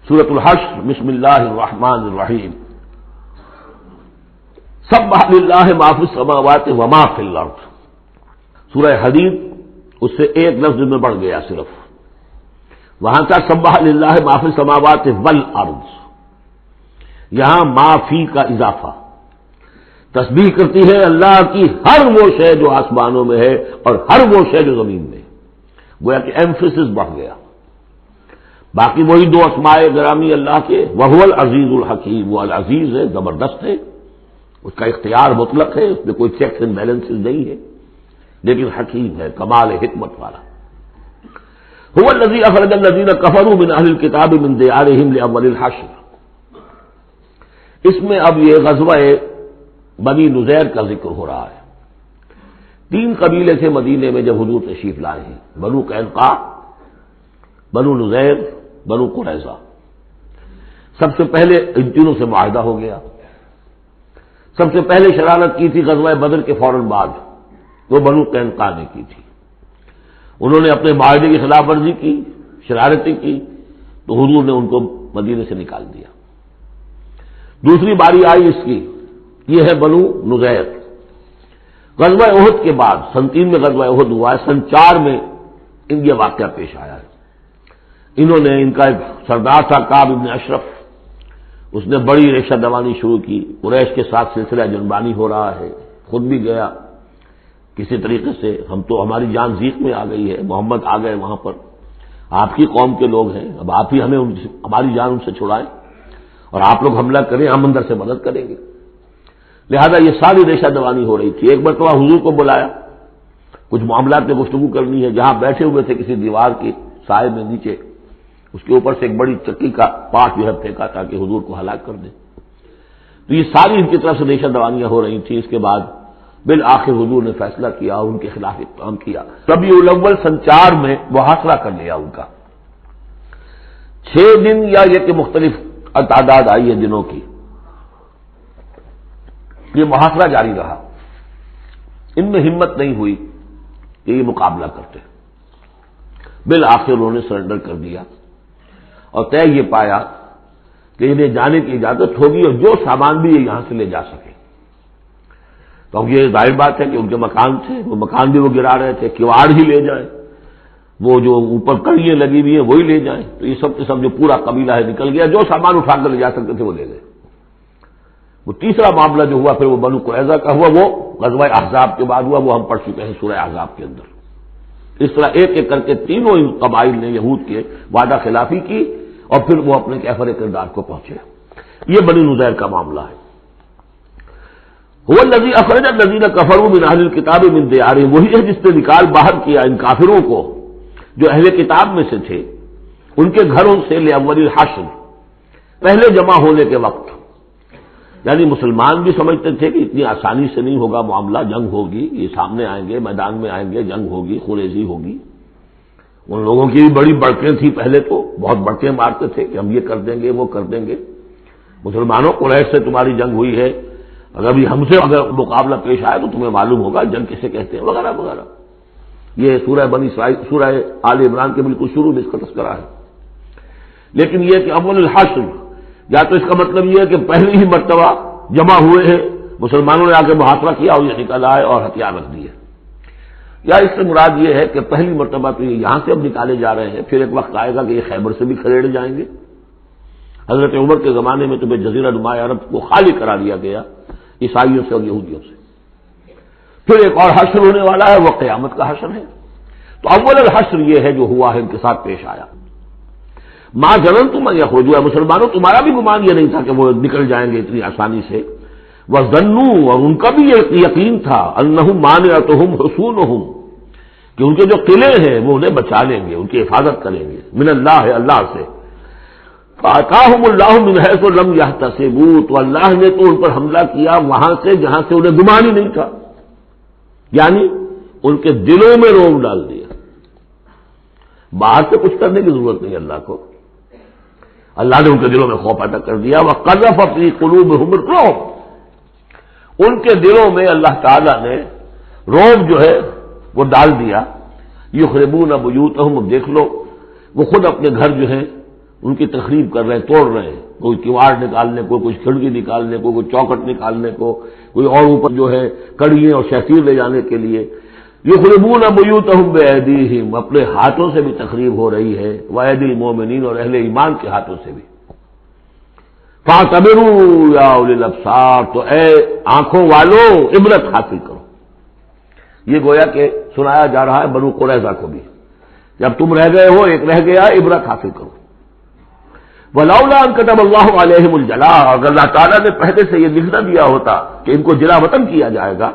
سورۃ الحشر بسم اللہ الرحمن الرحیم سبح للہ ما فی السماوات وما فی الارض. سورہ حدید اس سے ایک لفظ میں بڑھ گیا صرف. وہاں تھا سبح للہ ما فی السماوات والارض. یہاں ما فی کا اضافہ. تسبیح کرتی ہے اللہ کی ہر وہ شے جو آسمانوں میں ہے اور ہر وہ شے جو زمین میں ہے. گویا کہ ایمفیسس بڑھ گیا. باقی وہی دو اسماء گرامی اللہ کے، وہو العزیز الحکیم. وہ العزیز ہے، زبردست ہے، اس کا اختیار مطلق ہے، اس میں کوئی چیکس اینڈ بیلنسز نہیں ہے، لیکن حکیم ہے، کمال حکمت والا. هو الذی اخرج الذین کفروا من اہل الکتاب من دیارہم لاول الحشر. اس میں اب یہ غزوہ بنی نذیر کا ذکر ہو رہا ہے. 3 قبیلے تھے مدینے میں جب حضور تشریف لائے ہیں، بنو قینقاع، بنو نذیر، بنو قریظہ. سب سے پہلے ان تینوں سے معاہدہ ہو گیا. سب سے پہلے شرارت کی تھی غزوہ بدر کے فوراً بعد، وہ بنو قینقاع نے کی تھی. انہوں نے اپنے معاہدے کی خلاف ورزی کی، شرارتیں کی، تو حضور نے ان کو مدینے سے نکال دیا. دوسری باری آئی اس کی، یہ ہے بنو نذیر. غزوہ احد کے بعد سن 3 میں غزوہ احد ہوا ہے، سن 4 میں ان یہ واقعہ پیش آیا ہے. انہوں نے، ان کا ایک سردار تھا کعب ابن اشرف، اس نے بڑی ریشہ دوانی شروع کی. قریش کے ساتھ سلسلہ جنبانی ہو رہا ہے، خود بھی گیا کسی طریقے سے. ہم تو، ہماری جان زیق میں آ گئی ہے، محمد آ گئے وہاں پر، آپ کی قوم کے لوگ ہیں، اب آپ ہی ہمیں ہماری جان ان سے چھڑائیں اور آپ لوگ حملہ کریں، ہم اندر سے مدد کریں گے. لہذا یہ ساری ریشہ دوانی ہو رہی تھی. ایک مرتبہ حضور کو بلایا، کچھ معاملات میں گفتگو کرنی ہے. جہاں بیٹھے ہوئے تھے کسی دیوار کے سائے میں نیچے، اس کے اوپر سے ایک بڑی چکی کا پاٹ جو ہے پھینکا تاکہ حضور کو ہلاک کر دے. تو یہ ساری ان کی طرف سے ریشہ دوانیاں ہو رہی تھیں. اس کے بعد بالآخر حضور نے فیصلہ کیا، ان کے خلاف اقدام کیا. ربیع الاول سن 4 میں محاصرہ کر لیا ان کا. 6 دن یا یہ کہ مختلف تعداد آئی ہے دنوں کی، یہ محاصرہ جاری رہا. ان میں ہمت نہیں ہوئی کہ یہ مقابلہ کرتے. بالآخر انہوں نے سرنڈر کر دیا اور طے یہ پایا کہ انہیں جانے کی اجازت ہوگی اور جو سامان بھی یہ یہاں سے لے جا سکے. تو اب یہ ظاہر بات ہے کہ ان کے مکان تھے، وہ مکان بھی وہ گرا رہے تھے، کواڑ ہی لے جائیں، وہ جو اوپر کڑیاں لگی ہوئی ہیں وہی لے جائیں. تو یہ سب کے سب جو پورا قبیلہ ہے نکل گیا، جو سامان اٹھا کر لے جا سکتے تھے وہ لے گئے. وہ تیسرا معاملہ جو ہوا پھر وہ بنو قریظہ کا ہوا، وہ غزوہ احزاب کے بعد ہوا، وہ ہم پڑھ چکے ہیں سورہ احزاب کے اندر. اس طرح ایک ایک کر کے تینوں ان قبائل نے یہود کے وعدہ خلافی کی اور پھر وہ اپنے کیفر کردار کو پہنچے. یہ بنی نذیر کا معاملہ ہے. هو الذی اخرج الذین کفروا من اہل الکتاب من دیارہم. وہی ہے جس نے نکال باہر کیا ان کافروں کو جو اہل کتاب میں سے تھے ان کے گھروں سے لاول الحشر، پہلے جمع ہونے کے وقت. یعنی مسلمان بھی سمجھتے تھے کہ اتنی آسانی سے نہیں ہوگا معاملہ، جنگ ہوگی، یہ سامنے آئیں گے، میدان میں آئیں گے، جنگ ہوگی، خونریزی ہوگی. ان لوگوں کی بھی بڑی بڑکیں تھیں، پہلے تو بہت بڑکیں مارتے تھے کہ ہم یہ کر دیں گے، وہ کر دیں گے. مسلمانوں قریش سے تمہاری جنگ ہوئی ہے، اگر بھی ہم سے اگر مقابلہ پیش آئے تو تمہیں معلوم ہوگا جنگ کسے کہتے ہیں، وغیرہ وغیرہ. یہ سورہ بنی اسرائیل، سورہ آل عمران کے بالکل شروع میں اس کا تذکرہ ہے. لیکن یہ کہ اول الحشر، یا تو اس کا مطلب یہ ہے کہ پہلی ہی مرتبہ جمع ہوئے ہیں مسلمانوں نے آ کے محاصرہ کیا اور یہ نکل آئے اور ہتھیار رکھ دیے، یا اس سے مراد یہ ہے کہ پہلی مرتبہ تو یہ یہاں سے اب نکالے جا رہے ہیں، پھر ایک وقت آئے گا کہ یہ خیبر سے بھی کھڑے جائیں گے. حضرت عمر کے زمانے میں تو جزیرہ نما عرب کو خالی کرا دیا گیا عیسائیوں سے اور یہودیوں سے. پھر ایک اور حشر ہونے والا ہے، وہ قیامت کا حشر ہے. تو اول الحشر یہ ہے جو ہوا ہے، ان کے ساتھ پیش آیا. ما ظننتم ان یخرجوا، مسلمانوں تمہارا بھی گمان یہ نہیں تھا کہ وہ نکل جائیں گے اتنی آسانی سے. وظنوا، اور ان کا بھی یہ یقین تھا، انہم مانعتہم حصونہم، کہ ان کے جو قلعے ہیں وہ انہیں بچا لیں گے، ان کی حفاظت کریں گے، من اللہ، اللہ سے. فَأَتَاهُمُ اللَّهُ مِنْ حَيْثُ لَمْ يَحْتَسِبُوا، تو اللہ نے تو ان پر حملہ کیا وہاں سے جہاں سے انہیں گمان ہی نہیں تھا. یعنی ان کے دلوں میں رعب ڈال دیا. باہر سے کچھ کرنے کی ضرورت نہیں اللہ کو، اللہ نے ان کے دلوں میں خوف پیدا کر دیا. وَقَذَفَ فِي قُلُوبِهِمُ الرُّعْبَ، ان کے دلوں میں اللہ تعالیٰ نے رعب جو ہے وہ ڈال دیا. یخربون بیوتہم، اب دیکھ لو وہ خود اپنے گھر جو ہیں ان کی تخریب کر رہے ہیں، توڑ رہے ہیں، کوئی کیواڑ نکالنے کو، کچھ کھڑکی نکالنے کو، کوئی چوکٹ نکالنے کو، کوئی اور اوپر جو ہے کڑیے اور شہتیر لے جانے کے لیے۔ یخربون بیوتہم بایدیہم، اپنے ہاتھوں سے بھی تخریب ہو رہی ہے، وایدی المومنین، اور اہل ایمان کے ہاتھوں سے بھی۔ فاعتبروا یا اولی الابصار، تو اے آنکھوں والوں عبرت حاصل کرو۔ یہ گویا کہ سنایا جا رہا ہے بنو قریظہ کو بھی، جب تم رہ گئے ہو، ایک رہ گیا، عبرت حاصل کرو۔ ولولا ان كتب اللہ علیہم الجلاء، اگر اللہ تعالیٰ نے پہلے سے یہ لکھ نہ دیا ہوتا کہ ان کو جلا وطن کیا جائے گا،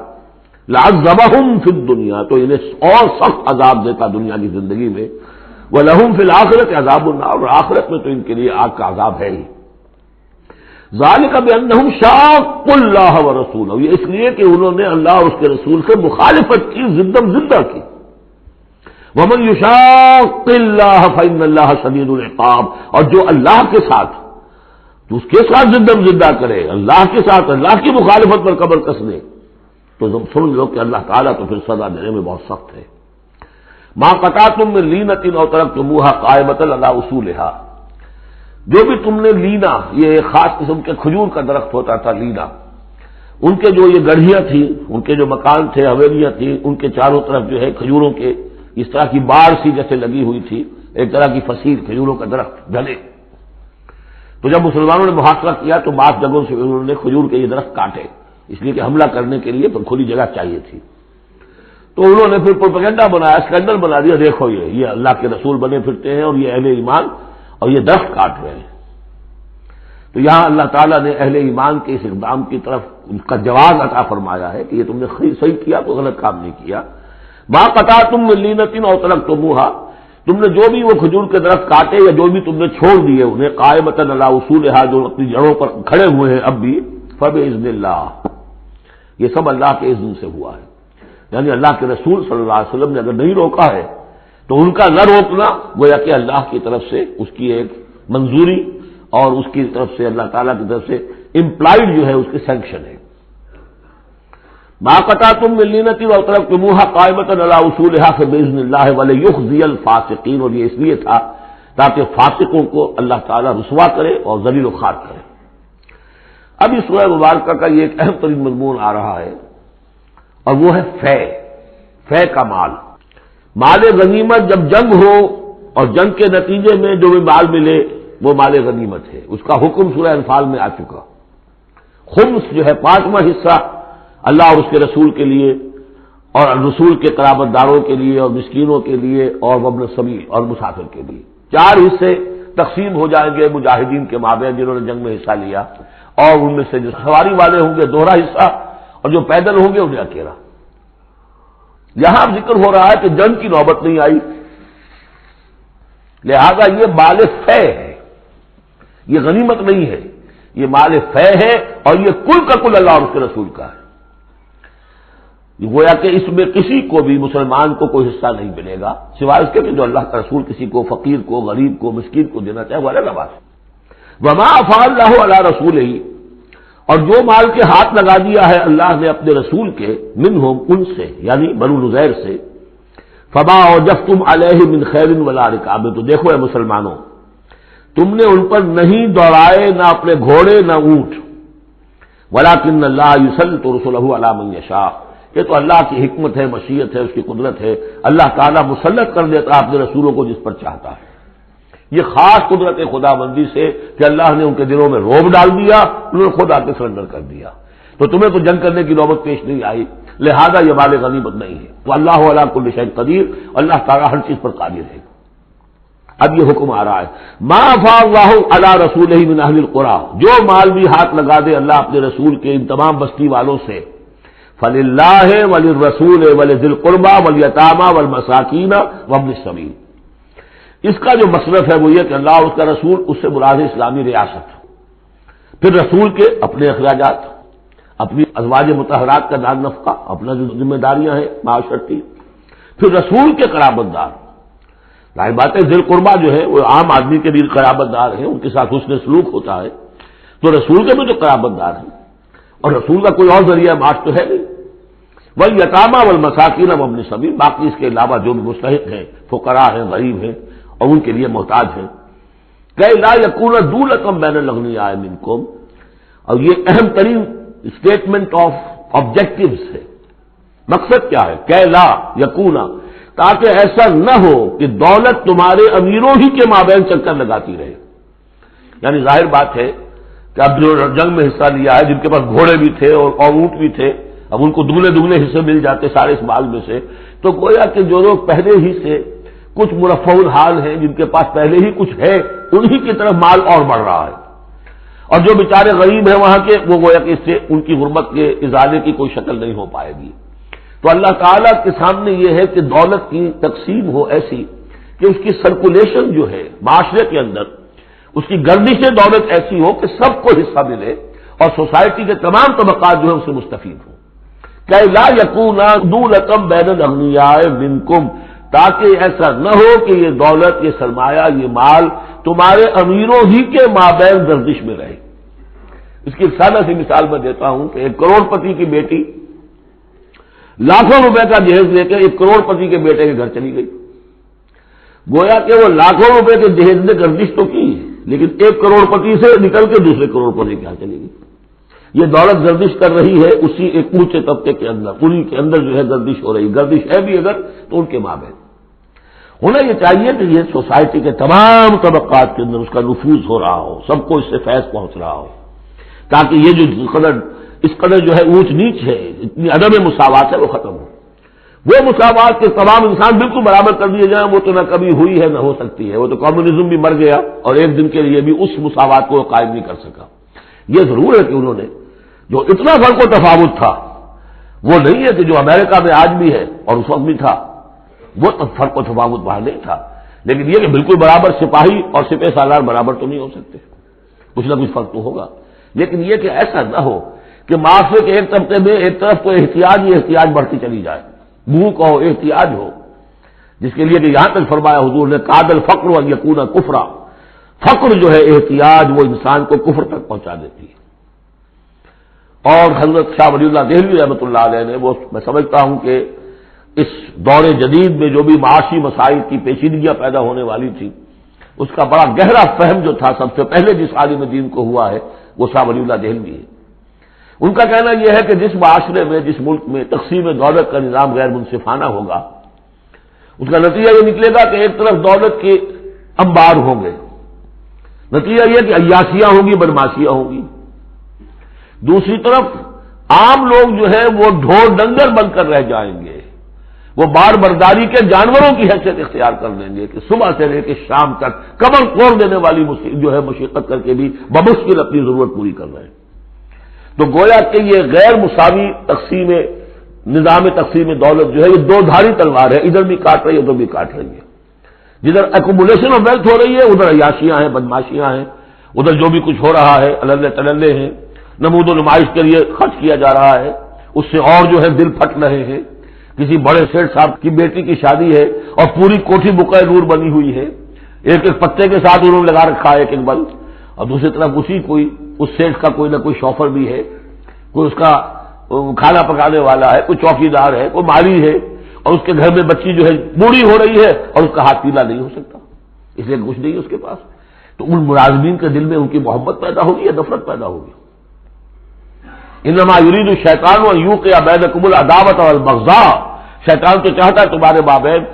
لعذبہم فی الدنیا، تو انہیں اور سخت عذاب دیتا دنیا کی زندگی میں، ولہم فی الآخرۃ عذاب النار، اور آخرت میں تو ان کے لیے آگ کا عذاب ہے ہی۔ ذالک بانہم شاقوا اللہ ورسولہ، یہ اس لیے کہ انہوں نے اللہ اور اس کے رسول سے مخالفت کی، زدم زدہ کی۔ ومن یشاق اللہ فإن اللہ شدید العقاب، اور جو اللہ کے ساتھ، تو اس کے ساتھ زدم زدہ کرے، اللہ کے ساتھ اللہ کی مخالفت پر کمر کس لے، تو سمجھ لو کہ اللہ تعالیٰ تو پھر سزا دینے میں بہت سخت ہے۔ ما قطعتم من لینۃ او ترکتموها قائمۃ علی اصولها، جو بھی تم نے لینا، یہ ایک خاص قسم کے کھجور کا درخت ہوتا تھا لینا، ان کے جو یہ گڑھیاں تھیں، ان کے جو مکان تھے، حویلیاں تھیں، ان کے چاروں طرف جو ہے کھجوروں کے اس طرح کی باڑ سی جیسے لگی ہوئی تھی، ایک طرح کی فصیل کھجوروں کا درخت ڈھلے۔ تو جب مسلمانوں نے محاصرہ کیا تو بعض جگہوں سے انہوں نے کھجور کے یہ درخت کاٹے، اس لیے کہ حملہ کرنے کے لیے کھلی جگہ چاہیے تھی۔ تو انہوں نے پھر پروپیگنڈا بنایا، اسکینڈل بنا دیا، دیکھو یہ اللہ کے رسول بنے پھرتے ہیں اور یہ اہل ایمان، اور یہ درخت کاٹ رہے ہیں۔ تو یہاں اللہ تعالیٰ نے اہل ایمان کے اس اقدام کی طرف ان کا جواز عطا فرمایا ہے کہ یہ تم نے صحیح کیا، تو غلط کام نہیں کیا۔ ما قطعتم من لینۃ او ترکتموها، تم نے جو بھی وہ کھجور کے درخت کاٹے یا جو بھی تم نے چھوڑ دیے انہیں، قائمۃ علی اصولها، جو اپنی جڑوں پر کھڑے ہوئے ہیں اب بھی، فباذن اللہ، یہ سب اللہ کے اذن سے ہوا ہے۔ یعنی اللہ کے رسول صلی اللہ علیہ وسلم نے اگر نہیں روکا ہے تو ان کا نہ روکنا گویا کہ اللہ کی طرف سے اس کی ایک منظوری اور اس کی طرف سے اللہ تعالیٰ کی طرف سے امپلائڈ جو ہے اس کی سینکشن ہے۔ ما قطعتم من لینۃ او ترکتموها قائمۃ علی اصولها فباذن اللہ ولیخزی الفاسقین، اور یہ اس لیے تھا تاکہ فاسقوں کو اللہ تعالیٰ رسوا کرے اور ذلیل و خوار کرے۔ اب اس سورہ مبارکہ کا یہ ایک اہم ترین مضمون آ رہا ہے، اور وہ ہے فے کا مال غنیمت۔ جب جنگ ہو اور جنگ کے نتیجے میں جو بھی مال ملے وہ مال غنیمت ہے، اس کا حکم سورہ انفال میں آ چکا۔ خمس جو ہے 5واں حصہ اللہ اور اس کے رسول کے لیے، اور رسول کے قرابت داروں کے لیے، اور مسکینوں کے لیے، اور وابن السبیل اور مسافر کے لیے، 4 حصے تقسیم ہو جائیں گے مجاہدین کے مابین جنہوں نے جنگ میں حصہ لیا، اور ان میں سے جو سواری والے ہوں گے دوہرا حصہ، اور جو پیدل ہوں گے انہیں اکیلا۔ یہاں ذکر ہو رہا ہے کہ جنگ کی نوبت نہیں آئی، لہذا یہ مال فے ہے، یہ غنیمت نہیں ہے، یہ مال فے ہے، اور یہ کل کا کل اللہ اور اس کے رسول کا ہے۔ گویا کہ اس میں کسی کو بھی مسلمان کو کوئی حصہ نہیں ملے گا سوائے اس کے کہ جو اللہ کا رسول کسی کو، فقیر کو، غریب کو، مسکین کو دینا چاہے، وہ الگ بات ہے۔ وما افاء اللہ علی رسولہ، اور جو مال کے ہاتھ لگا دیا ہے اللہ نے اپنے رسول کے، منہم، ان سے، یعنی بنو نذیر سے، فما اوجفتم علیہ من خیر ولا رکاب، تو دیکھو اے مسلمانوں، تم نے ان پر نہیں دوڑائے نہ اپنے گھوڑے نہ اونٹ، ولکن اللہ یسلط رسلہ علی من یشاء، یہ تو اللہ کی حکمت ہے، مشیت ہے، اس کی قدرت ہے، اللہ تعالیٰ مسلط کر دیتا ہے اپنے رسولوں کو جس پر چاہتا ہے۔ یہ خاص قدرت خدا بندی سے کہ اللہ نے ان کے دلوں میں رعب ڈال دیا، انہوں نے خود آ کے سرنڈر کر دیا، تو تمہیں تو جنگ کرنے کی نوبت پیش نہیں آئی، لہذا یہ مال غنیمت نہیں ہے۔ تو اللہ علی کل شیء قدیر، اللہ تعالیٰ ہر چیز پر قادر ہے۔ اب یہ حکم آ رہا ہے، ما افاء اللہ علی رسولہ من اہل القری، جو مال بھی ہاتھ لگا دے اللہ اپنے رسول کے ان تمام بستی والوں سے، فللہ وللرسول ولذی القربى والیتامى والمساکین وابن السبیل، اس کا جو مصرف ہے وہ یہ کہ اللہ اور اس کا رسول، اس سے مراد ہے اسلامی ریاست، پھر رسول کے اپنے اخراجات، اپنی ازواج مطہرات کا دار نفقہ، اپنا جو ذمہ داریاں ہیں معاشرتی، پھر رسول کے قرابت دار، ظاہر بات ہے ذی القربیٰ جو ہے وہ عام آدمی کے بھی قرابت دار ہیں، ان کے ساتھ حسن سلوک ہوتا ہے، تو رسول کے بھی جو قرابت دار ہیں، اور رسول کا کوئی اور ذریعہ معاش تو ہے نہیں، والیتامى والمساکین وابن السبیل، باقی اس کے علاوہ جو بھی مستحق ہیں، فقراء ہیں، غریب ہیں، اور ان کے لیے محتاج ہیں۔ کہ لا یکون دولۃ بین الاغنیاء منکم، اور یہ اہم ترین اسٹیٹمنٹ آف آبجیکٹوز ہے. مقصد کیا ہے؟ کہ لا یکون، تاکہ ایسا نہ ہو کہ دولت تمہارے امیروں ہی کے مابین چکر لگاتی رہے. یعنی ظاہر بات ہے کہ اب جو جنگ میں حصہ لیا ہے، جن کے پاس گھوڑے بھی تھے اور اونٹ بھی تھے، اب ان کو دگنے حصے مل جاتے سارے اس مال میں سے، تو گویا کہ جو لوگ پہلے ہی سے کچھ مرفع الحال ہیں، جن کے پاس پہلے ہی کچھ ہے، انہی کی طرف مال اور بڑھ رہا ہے، اور جو بیچارے غریب ہیں وہاں کے، وہ گویا کہ اس سے ان کی غربت کے ازالے کی کوئی شکل نہیں ہو پائے گی. تو اللہ تعالیٰ کے سامنے یہ ہے کہ دولت کی تقسیم ہو ایسی کہ اس کی سرکولیشن جو ہے معاشرے کے اندر، اس کی گردش دولت ایسی ہو کہ سب کو حصہ ملے اور سوسائٹی کے تمام طبقات جو ہے اس سے مستفید ہوں. کہ لا یکون دولۃ بین الاغنیاء منکم، تاکہ ایسا نہ ہو کہ یہ دولت، یہ سرمایہ، یہ مال تمہارے امیروں ہی کے مابین گردش میں رہے. اس کی ایک سادہ سی مثال میں دیتا ہوں کہ ایک کروڑ پتی کی بیٹی لاکھوں روپے کا جہیز لے کے ایک کروڑ پتی کے بیٹے کے گھر چلی گئی. گویا کہ وہ لاکھوں روپے کے جہیز نے گردش تو کی، لیکن ایک کروڑ پتی سے نکل کے دوسرے کروڑ پتی کے یہاں چلی گئی. یہ دولت گردش کر رہی ہے اسی ایک اونچے طبقے کے اندر، پوری کے اندر جو ہے گردش ہو رہی. گردش ہے بھی اگر تو ان کے مابین ہونا یہ چاہیے کہ یہ سوسائٹی کے تمام طبقات کے اندر اس کا نفوذ ہو رہا ہو، سب کو اس سے فیض پہنچ رہا ہو، تاکہ یہ جو اس قدر جو ہے اونچ نیچ ہے، اتنی عدم مساوات ہے، وہ ختم ہو. وہ مساوات کے تمام انسان بالکل برابر کر دیے جائیں، وہ تو نہ کبھی ہوئی ہے نہ ہو سکتی ہے. وہ تو کمیونزم بھی مر گیا اور ایک دن کے لیے بھی اس مساوات کو قائم نہیں کر سکا. یہ ضرور ہے کہ انہوں نے جو اتنا فرق و تفاوت تھا، وہ نہیں ہے کہ جو امریکہ میں آج بھی ہے اور اس وقت بھی تھا، وہ فرق و تفاوت وہاں نہیں تھا. لیکن یہ کہ بالکل برابر سپاہی اور سپہ سالار برابر تو نہیں ہو سکتے، کچھ نہ کچھ فرق تو ہوگا. لیکن یہ کہ ایسا نہ ہو کہ معاشرے کے ایک طبقے میں ایک طرف تو احتیاج ہی احتیاج بڑھتی چلی جائے، بھوک ہو، احتیاج ہو، جس کے لیے کہ یہاں تک فرمایا حضور نے کاد الفقر ان یکون کفرا، فقر جو ہے احتیاج وہ انسان کو کفر تک پہنچا دیتی ہے. اور حضرت شاہ ولی اللہ دہلوی رحمۃ اللہ علیہ نے، وہ میں سمجھتا ہوں کہ اس دور جدید میں جو بھی معاشی مسائل کی پیچیدگیاں پیدا ہونے والی تھی، اس کا بڑا گہرا فہم جو تھا سب سے پہلے جس عالم دین کو ہوا ہے وہ شاہ ولی اللہ دہلوی ہے. ان کا کہنا یہ ہے کہ جس معاشرے میں، جس ملک میں تقسیم دولت کا نظام غیر منصفانہ ہوگا، اس کا نتیجہ یہ نکلے گا کہ ایک طرف دولت کے انبار ہوں گے، نتیجہ یہ کہ عیاشیاں ہوں گی، بدماشیاں ہوں گی. دوسری طرف عام لوگ جو ہے وہ ڈھور ڈنگر بن کر رہ جائیں گے، وہ بار برداری کے جانوروں کی حیثیت اختیار کر لیں گے کہ صبح سے لے کے شام تک کمر توڑ دینے والی جو ہے مشقت کر کے بھی بمشکل اپنی ضرورت پوری کر رہے ہیں. تو گویا کہ یہ غیر مساوی نظام تقسیم دولت جو ہے یہ دو دھاری تلوار ہے، ادھر بھی کاٹ رہی ہے ادھر بھی کاٹ رہی ہے. جدھر ایکومولیشن آف ویلتھ ہو رہی ہے ادھر عیاشیاں ہیں، بدماشیاں ہیں، ادھر جو بھی کچھ ہو رہا ہے اللے تللے ہیں، نمود و نمائش کے لیے خرچ کیا جا رہا ہے، اس سے اور جو ہے دل پھٹ رہے ہیں. کسی بڑے سیٹ صاحب کی بیٹی کی شادی ہے اور پوری کوٹھی بقع نور بنی ہوئی ہے، ایک ایک پتے کے ساتھ انہوں نے لگا رکھا ہے ایک ایک بل، اور دوسری طرف کوئی اس سیٹ کا کوئی نہ کوئی شوفر بھی ہے، کوئی اس کا کھانا پکانے والا ہے، کوئی چوکیدار ہے، کوئی مالی ہے، اور اس کے گھر میں بچی جو ہے بوڑھی ہو رہی ہے اور اس کا ہاتھ پیلا نہیں ہو سکتا، اس لیے کچھ نہیں ہے اس کے پاس. تو ان ملازمین کے دل میں ان کی محبت پیدا ہوگی یا نفرت پیدا ہوگی؟ انما یرید الشیطان ان یوقع بینکم العداوۃ والبغضاء، شیطان تو چاہتا ہے تمہارے مابین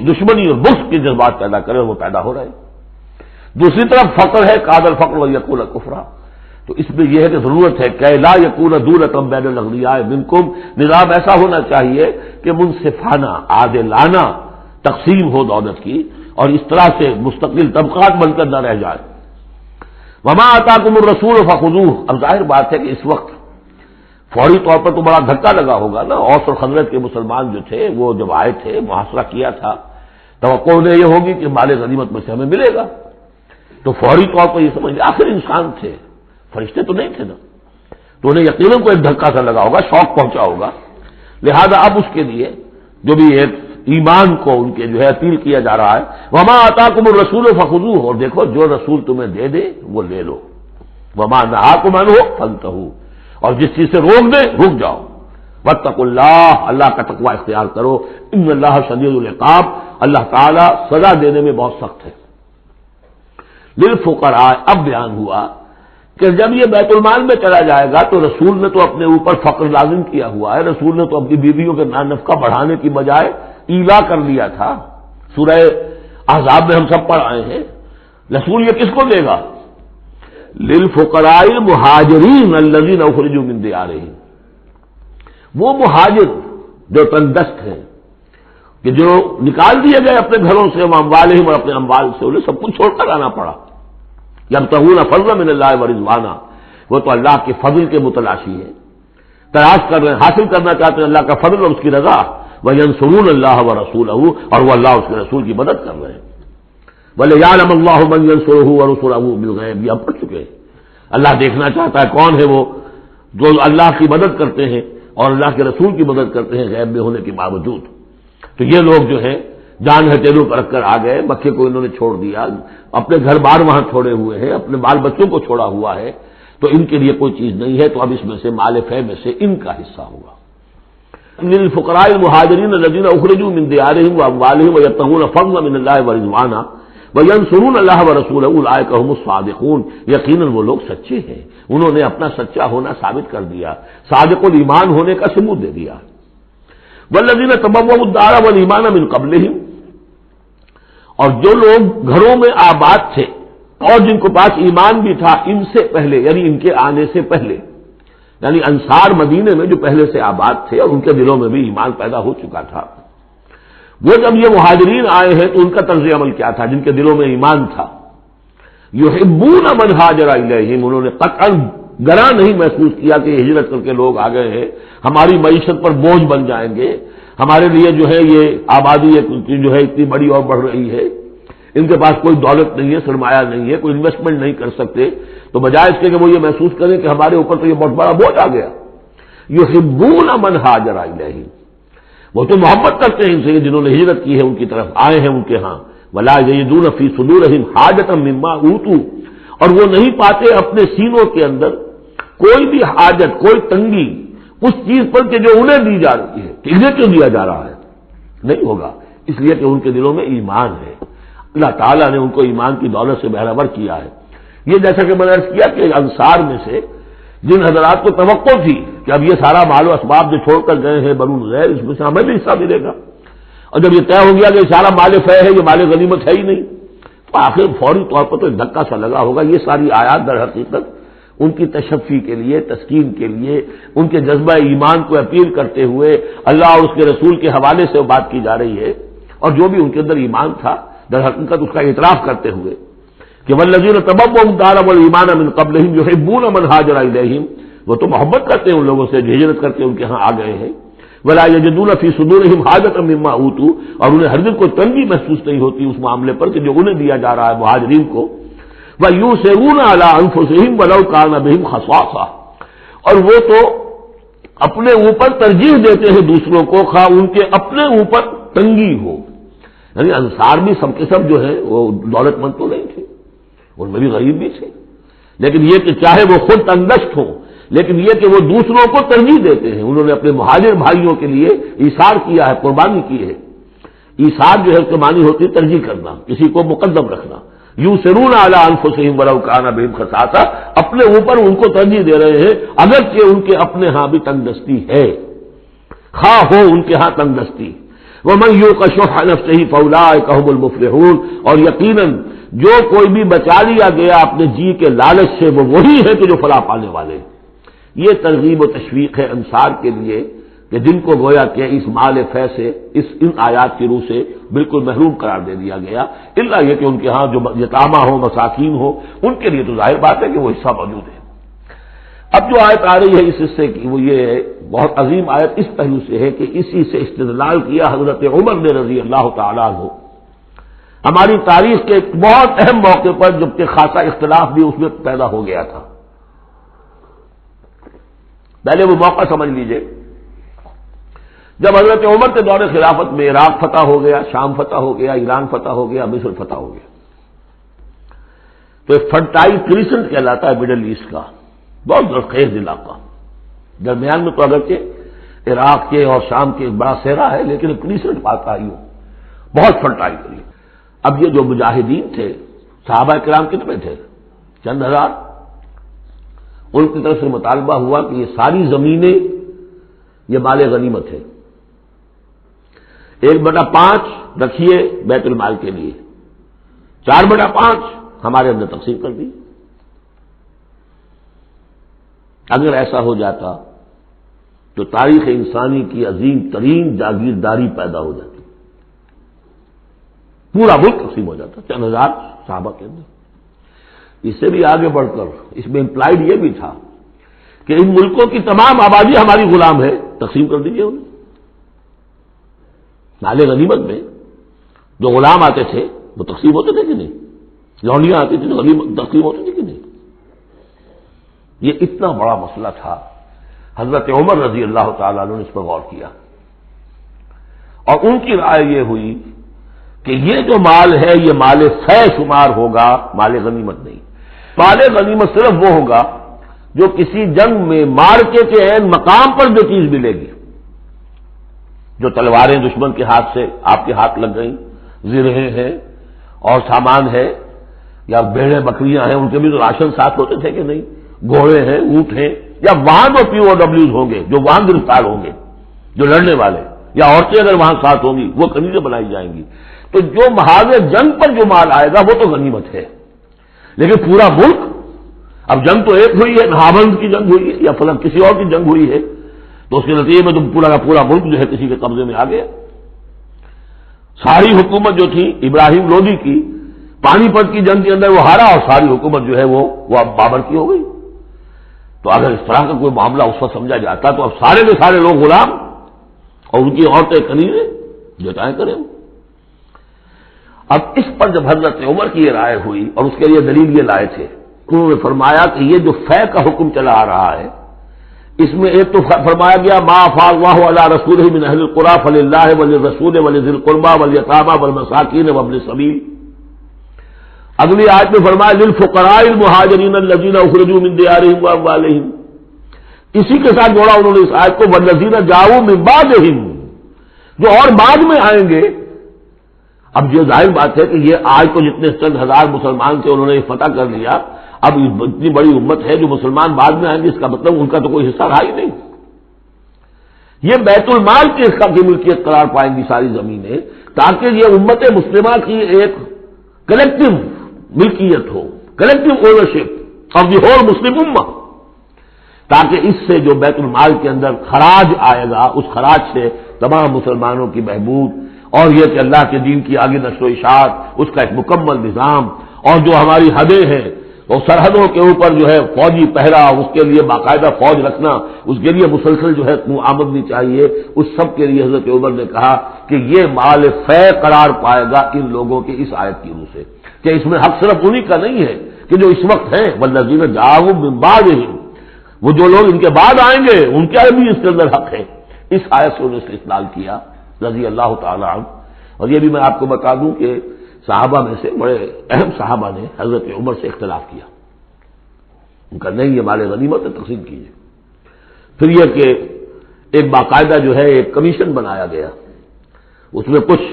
دشمنی اور بغض کے جذبات پیدا کرے، اور وہ پیدا ہو رہے ہیں. دوسری طرف فقر ہے، کاد الفقر ویکون کفرا. تو اس میں یہ ہے کہ ضرورت ہے کہ لا یکون دولۃ بین الاغنیاء منکم، نظام ایسا ہونا چاہیے کہ منصفانہ، عادلانہ تقسیم ہو دولت کی، اور اس طرح سے مستقل طبقات بن کر نہ رہ جائے. وما آتاکم الرسول فخذوہ. اب ظاہر بات ہے کہ اس وقت فوری طور پر تو بڑا دھکا لگا ہوگا نا. اوس اور خزرج کے مسلمان جو تھے وہ جب آئے تھے، محاصرہ کیا تھا، توقع انہیں یہ ہوگی کہ مال غنیمت میں سے ہمیں ملے گا، تو فوری طور پر یہ سمجھ آخر انسان تھے، فرشتے تو نہیں تھے نا، تو انہیں یقیناً کو ایک دھکا سا لگا ہوگا، شوق پہنچا ہوگا. لہذا اب اس کے لیے جو بھی ایک ایمان کو ان کے جو ہے اپیل کیا جا رہا ہے، وما آتاکم الرسول فخذوہ، اور دیکھو جو رسول تمہیں دے دے وہ لے لو، وما نہاکم عنہ فانتہوا، اور جس چیز سے روک دے رک جاؤ. واتقوا اللہ، اللہ کا تقوی اختیار کرو، ان اللہ شدید العقاب، اللہ تعالیٰ سزا دینے میں بہت سخت ہے. للفقراء اب بیان ہوا کہ جب یہ بیت المال میں چلا جائے گا تو رسول نے تو اپنے اوپر فقر لازم کیا ہوا ہے، رسول نے تو اپنی بیویوں کے نفقہ بڑھانے کی بجائے ایلا کر دیا تھا، سورہ احزاب میں ہم سب پڑھ آئے ہیں۔ رسول یہ کس کو دے گا؟ للفقراء المہاجرین الذین اخرجوا من دیارہم، وہ مہاجر جو تنگدست ہیں، کہ جو نکال دیے گئے اپنے گھروں سے، اموالہم، اور اپنے اموال سے، انہیں سب کچھ چھوڑ کر آنا پڑا۔ یبتغون فضلا من اللہ ورضوانا، وہ تو اللہ کے فضل کے متلاشی ہیں، تلاش کر رہے ہیں، حاصل کرنا چاہتے ہیں اللہ کا فضل اور اس کی رضا۔ وینصرون اللہ ورسولہ، اور وہ اللہ اور اس کے رسول کی مدد کر رہے ہیں۔ ولیعلم اللہ من ینصرہ ورسولہ بالغیب، یہ ہم پڑھ چکے ہیں۔ اللہ دیکھنا چاہتا ہے کون ہے وہ جو اللہ کی مدد کرتے ہیں اور اللہ کے رسول کی مدد کرتے ہیں غیب میں ہونے کے باوجود۔ تو یہ لوگ جو ہیں جان ہتھیلیوں پر رکھ کر آ گئے، مکے کو انہوں نے چھوڑ دیا، اپنے گھر بار وہاں چھوڑے ہوئے ہیں، اپنے بال بچوں کو چھوڑا ہوا ہے، تو ان کے لیے کوئی چیز نہیں ہے، تو اب اس میں سے مال فے میں سے ان کا حصہ ہوگا۔ للفقراء المہاجرین الذین اخرجوا من دیارہم واموالہم ویبتغون فضلا من اللہ ورضوانا وینصرون اللہ ورسولہ اولئک ھم الصادقون، یقیناً وہ لوگ سچے ہیں، انہوں نے اپنا سچا ہونا ثابت کر دیا، صادق الایمان ہونے کا ثبوت دے دیا۔ والذین تبوؤا الدار والایمان من قبلہم، اور جو لوگ گھروں میں آباد تھے اور جن کو پاس ایمان بھی تھا ان سے پہلے، یعنی ان کے آنے سے پہلے، یعنی انصار مدینے میں جو پہلے سے آباد تھے اور ان کے دلوں میں بھی ایمان پیدا ہو چکا تھا، وہ جب یہ مہاجرین آئے ہیں تو ان کا طرز عمل کیا تھا؟ جن کے دلوں میں ایمان تھا، یحبون من ہاجر الیہم، انہوں نے قطعاً گراں نہیں محسوس کیا کہ ہجرت کر کے لوگ آ گئے ہیں، ہماری معیشت پر بوجھ بن جائیں گے، ہمارے لیے جو ہے یہ آبادی جو ہے اتنی بڑی اور بڑھ رہی ہے، ان کے پاس کوئی دولت نہیں ہے، سرمایہ نہیں ہے، کوئی انویسٹمنٹ نہیں کر سکتے، تو بجائے اس کے کہ وہ یہ محسوس کریں کہ ہمارے اوپر تو یہ بہت بڑا بوجھ آ گیا، یحبون من ہاجر الیہم، وہ تو محبت کرتے ہیں ان سے جنہوں نے ہجرت کی ہے، ان کی طرف آئے ہیں ان کے ہاں، ولا یجدون فی صدورہم حاجۃ مما اوتوا، اور وہ نہیں پاتے اپنے سینوں کے اندر کوئی بھی حاجت، کوئی تنگی اس چیز پر کہ جو انہیں دی جا رہی ہے، کہ انہیں کیوں دیا جا رہا ہے، نہیں ہوگا، اس لیے کہ ان کے دلوں میں ایمان ہے، اللہ تعالیٰ نے ان کو ایمان کی دولت سے بہرہور کیا ہے۔ یہ جیسا کہ میں نے عرض کیا کہ انصار میں سے جن حضرات کو توقع تھی کہ اب یہ سارا مال و اسباب جو چھوڑ کر گئے ہیں بنو الغیر، اس میں سے ہمیں بھی حصہ ملے گا، اور جب یہ طے ہو گیا کہ یہ سارا مال فے ہے، یہ مال غنیمت ہے ہی نہیں، تو آخر فوری طور پر تو ایک دھکا سا لگا ہوگا۔ یہ ساری آیات در حقیقت ان کی تشفی کے لیے، تسکین کے لیے، ان کے جذبہ ایمان کو اپیل کرتے ہوئے اللہ اور اس کے رسول کے حوالے سے بات کی جا رہی ہے، اور جو بھی ان کے اندر ایمان تھا در حقیقت اس کا اعتراف کرتے ہوئے کہ والذین تبوؤا الدار والایمان من قبلہم یحبون من ہاجر الیہم، وہ تو محبت کرتے ہیں ان لوگوں سے جو ہجرت کر کے ان کے ہاں آ گئے ہیں، ولا یجدون فی صدورہم حاجۃ مما اوتوا، اور انہیں ہرگز کوئی تنگی محسوس نہیں ہوتی اس معاملے پر کہ جو انہیں دیا جا رہا ہے مہاجرین کو، وَيُؤْثِرُونَ عَلَىٰ أَنفُسِهِمْ وَلَوْ كَانَ بِهِمْ خَصَاصَةٌ، اور وہ تو اپنے اوپر ترجیح دیتے ہیں دوسروں کو، خواہ ان کے اپنے اوپر تنگی ہو، یعنی انصار بھی سب کے سب جو ہے وہ دولت مند تو نہیں تھے، ان میں بھی غریب بھی تھے، لیکن یہ کہ چاہے وہ خود تنگدست ہوں، لیکن یہ کہ وہ دوسروں کو ترجیح دیتے ہیں، انہوں نے اپنے مہاجر بھائیوں کے لیے ایثار کیا ہے، قربانی کی ہے۔ ایثار جو ہے اس کے معنی ہوتی ہے ترجیح کرنا، کسی کو مقدم رکھنا۔ یؤثرون علی انفسہم ولو کان بہم خصاصہ، اپنے اوپر ان کو ترجیح دے رہے ہیں اگرچہ ان کے اپنے ہاں بھی تنگ دستی ہے، خواہ ہو ان کے ہاں تنگ دستی۔ ومن یوق شح نفسہ فاولئک هم المفلحون، اور یقیناً جو کوئی بھی بچا لیا گیا اپنے جی کے لالچ سے وہ وہی ہے کہ جو فلاح پانے والے۔ یہ ترغیب و تشویق ہے انصار کے لیے کہ جن کو گویا کہ اس مال فے سے ان آیات کی روح سے بالکل محروم قرار دے دیا گیا، الا یہ کہ ان کے ہاں جو یتامہ ہو، مساکین ہو، ان کے لیے تو ظاہر بات ہے کہ وہ حصہ موجود ہے۔ اب جو آیت آ رہی ہے اس حصے کی وہ یہ ہے، بہت عظیم آیت اس پہلو سے ہے کہ اسی سے استدلال کیا حضرت عمر نے رضی اللہ تعالیٰ عنہ ہماری تاریخ کے ایک بہت اہم موقع پر، جبکہ خاصا اختلاف بھی اس میں پیدا ہو گیا تھا۔ پہلے وہ موقع سمجھ لیجئے جب حضرت عمر کے دور خلافت میں عراق فتح ہو گیا، شام فتح ہو گیا، ایران فتح ہو گیا، مصر فتح ہو گیا، تو ایک فرٹائل کریسنٹ کہلاتا ہے مڈل ایسٹ کا، بہت زرخیز علاقہ، درمیان میں تو اگرچہ عراق کے اور شام کے ایک بڑا صحرا ہے لیکن کریسنٹ پاتا ہی ہو، بہت فرٹائل کریسنٹ۔ اب یہ جو مجاہدین تھے صحابہ کرام کتنے تھے؟ چند ہزار. ان کی طرف سے مطالبہ ہوا کہ یہ ساری زمینیں یہ مال غنیمت ہے، 1/5 رکھیے بیت المال کے لیے، 4/5 ہمارے اندر تقسیم کر دی. اگر ایسا ہو جاتا تو تاریخ انسانی کی عظیم ترین جاگیرداری پیدا ہو جاتی، پورا ملک تقسیم ہو جاتا چند ہزار صحابہ کے اندر. اس سے بھی آگے بڑھ کر اس میں امپلائڈ یہ بھی تھا کہ ان ملکوں کی تمام آبادی ہماری غلام ہے، تقسیم کر دیجیے انہیں. مال غنیمت میں جو غلام آتے تھے وہ تقسیم ہوتے تھے کہ نہیں؟ لونڈیاں آتی تھیں تو غنیمت تقسیم ہوتی تھی کہ نہیں؟ یہ اتنا بڑا مسئلہ تھا. حضرت عمر رضی اللہ تعالیٰ عنہ نے اس پر غور کیا اور ان کی رائے یہ ہوئی کہ یہ جو مال ہے یہ مال فے شمار ہوگا، مال غنیمت نہیں. مال غنیمت صرف وہ ہوگا جو کسی جنگ میں مارکے کے عین مقام پر جو چیز ملے گی، جو تلواریں دشمن کے ہاتھ سے آپ کے ہاتھ لگ گئیں، زرہیں ہیں اور سامان ہے، یا بھیڑیں بکریاں ہیں، ان کے بھی تو راشن ساتھ ہوتے تھے کہ نہیں، گھوڑے ہیں، اونٹ ہیں، یا وہاں جو پی او ڈبلیوز ہوں گے جو وہاں گرفتار ہوں گے، جو لڑنے والے، یا عورتیں اگر وہاں ساتھ ہوں گی وہ کنیزیں بنائی جائیں گی. تو جو محاذ جنگ پر جو مال آئے گا وہ تو غنیمت ہے. لیکن پورا ملک، اب جنگ تو ایک ہوئی ہے، نہاوند کی جنگ ہوئی ہے یا فلاں کسی اور کی جنگ ہوئی ہے، تو اس کے نتیجے میں تو پورا کا پورا ملک جو ہے کسی کے قبضے میں آ گیا. ساری حکومت جو تھی ابراہیم لودھی کی، پانی پت کی جنگ کے اندر وہ ہارا اور ساری حکومت جو ہے وہ اب بابر کی ہو گئی. تو اگر اس طرح کا کوئی معاملہ اس وقت سمجھا جاتا تو اب سارے کے سارے لوگ غلام اور ان کی عورتیں کنیزیں جو چاہیں کریں. اب اس پر جب حضرت عمر کی یہ رائے ہوئی اور اس کے لیے دلیل یہ لائے تھے، انہوں نے فرمایا کہ یہ جو فے کا حکم چلا آ رہا ہے اس میں ایک تو فرمایا گیا ما افاء اللہ علی رسولہ من اہل القری فللہ وللرسول ولذی القربى والیتامى والمساکین وابن السبیل. اگلی آیت میں فرمایا للفقراء المہاجرین الذین اخرجوا من دیارہم واموالہم. اسی کے ساتھ جوڑا انہوں نے اس آیت کو والذین جاؤوا من بعدہم، جو اور بعد میں آئیں گے. اب یہ ظاہر بات ہے کہ یہ آج تو جتنے چند ہزار مسلمان تھے انہوں نے فتح کر لیا، اب اتنی بڑی امت ہے جو مسلمان بعد میں آئیں گے، اس کا مطلب ان کا تو کوئی حصہ رہا ہی نہیں. یہ بیت المال کی حصہ کی ملکیت قرار پائیں گی ساری زمینیں، تاکہ یہ امت مسلمہ کی ایک کلیکٹو ملکیت ہو، collective ownership of the whole Muslim ummah, تاکہ اس سے جو بیت المال کے اندر خراج آئے گا اس خراج سے تمام مسلمانوں کی بہبود، اور یہ کہ اللہ کے دین کی آگے نشر و اشاعت، اس کا ایک مکمل نظام، اور جو ہماری حدیں ہیں وہ سرحدوں کے اوپر جو ہے فوجی پہرا، اس کے لیے باقاعدہ فوج رکھنا، اس کے لیے مسلسل جو ہے آمدنی چاہیے، اس سب کے لیے حضرت عمر نے کہا کہ یہ مال فے قرار پائے گا ان لوگوں کے اس آیت کی روح سے، کہ اس میں حق صرف انہی کا نہیں ہے کہ جو اس وقت ہیں والذین جاؤوا من بعدہم، وہ جو لوگ ان کے بعد آئیں گے ان کا بھی اس کے اندر حق ہے. اس آیت سے انہوں نے استدلال کیا رضی اللہ تعالی عنہ. اور یہ بھی میں آپ کو بتا دوں کہ صحابہ میں سے بڑے اہم صحابہ نے حضرت عمر سے اختلاف کیا، ان کا نہیں یہ مال غنیمت تقسیم کیجیے. پھر یہ کہ ایک باقاعدہ جو ہے ایک کمیشن بنایا گیا، اس میں کچھ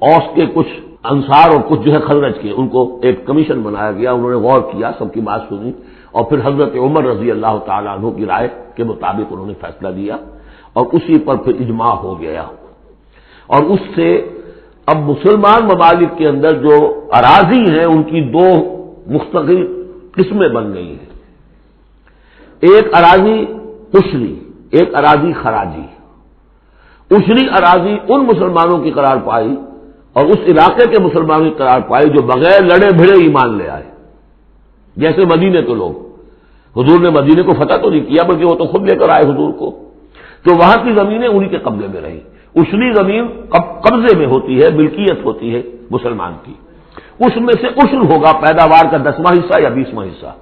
اوس کے، کچھ انصار اور کچھ جو ہے خزرج کے، ان کو ایک کمیشن بنایا گیا. انہوں نے غور کیا، سب کی بات سنی اور پھر حضرت عمر رضی اللہ تعالیٰ عنہ کی رائے کے مطابق انہوں نے فیصلہ دیا اور اسی پر پھر اجماع ہو گیا. اور اس سے اب مسلمان ممالک کے اندر جو اراضی ہیں ان کی دو مستقل قسمیں بن گئی ہیں، ایک اراضی عشری، ایک اراضی خراجی. عشری اراضی ان مسلمانوں کی قرار پائی اور اس علاقے کے مسلمانوں کی قرار پائی جو بغیر لڑے بھڑے ایمان لے آئے، جیسے مدینے کے لوگ. حضور نے مدینے کو فتح تو نہیں کیا بلکہ وہ تو خود لے کر آئے حضور کو، تو وہاں کی زمینیں انہی کے قبضے میں رہیں. عشری زمین قبضے میں ہوتی ہے، ملکیت ہوتی ہے مسلمان کی، اس میں سے عشر ہوگا پیداوار کا 10واں حصہ یا 20واں حصہ.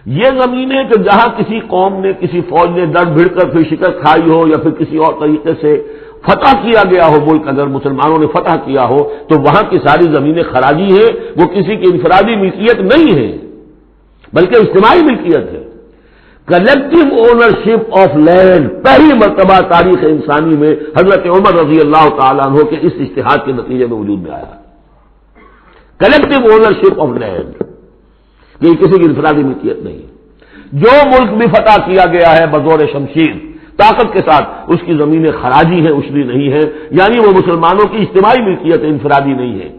یہ زمینیں کہ جہاں کسی قوم نے، کسی فوج نے ڈر بھڑ کر پھر شکست کھائی ہو یا پھر کسی اور طریقے سے فتح کیا گیا ہو ملک، اگر مسلمانوں نے فتح کیا ہو تو وہاں کی ساری زمینیں خراجی ہیں، وہ کسی کی انفرادی ملکیت نہیں ہے بلکہ اجتماعی ملکیت ہے. کلیکٹو اونرشپ آف لینڈ پہلی مرتبہ تاریخ انسانی میں حضرت عمر رضی اللہ تعالیٰ عنہ کے اس اجتہاد کے نتیجے میں وجود میں آیا. کلیکٹو اونرشپ آف لینڈ، یہ کسی کی انفرادی ملکیت نہیں ہے۔ جو ملک بھی فتح کیا گیا ہے بزور شمشیر طاقت کے ساتھ، اس کی زمینیں خراجی ہیں، اشری نہیں ہے، یعنی وہ مسلمانوں کی اجتماعی ملکیت ہے، انفرادی نہیں ہے۔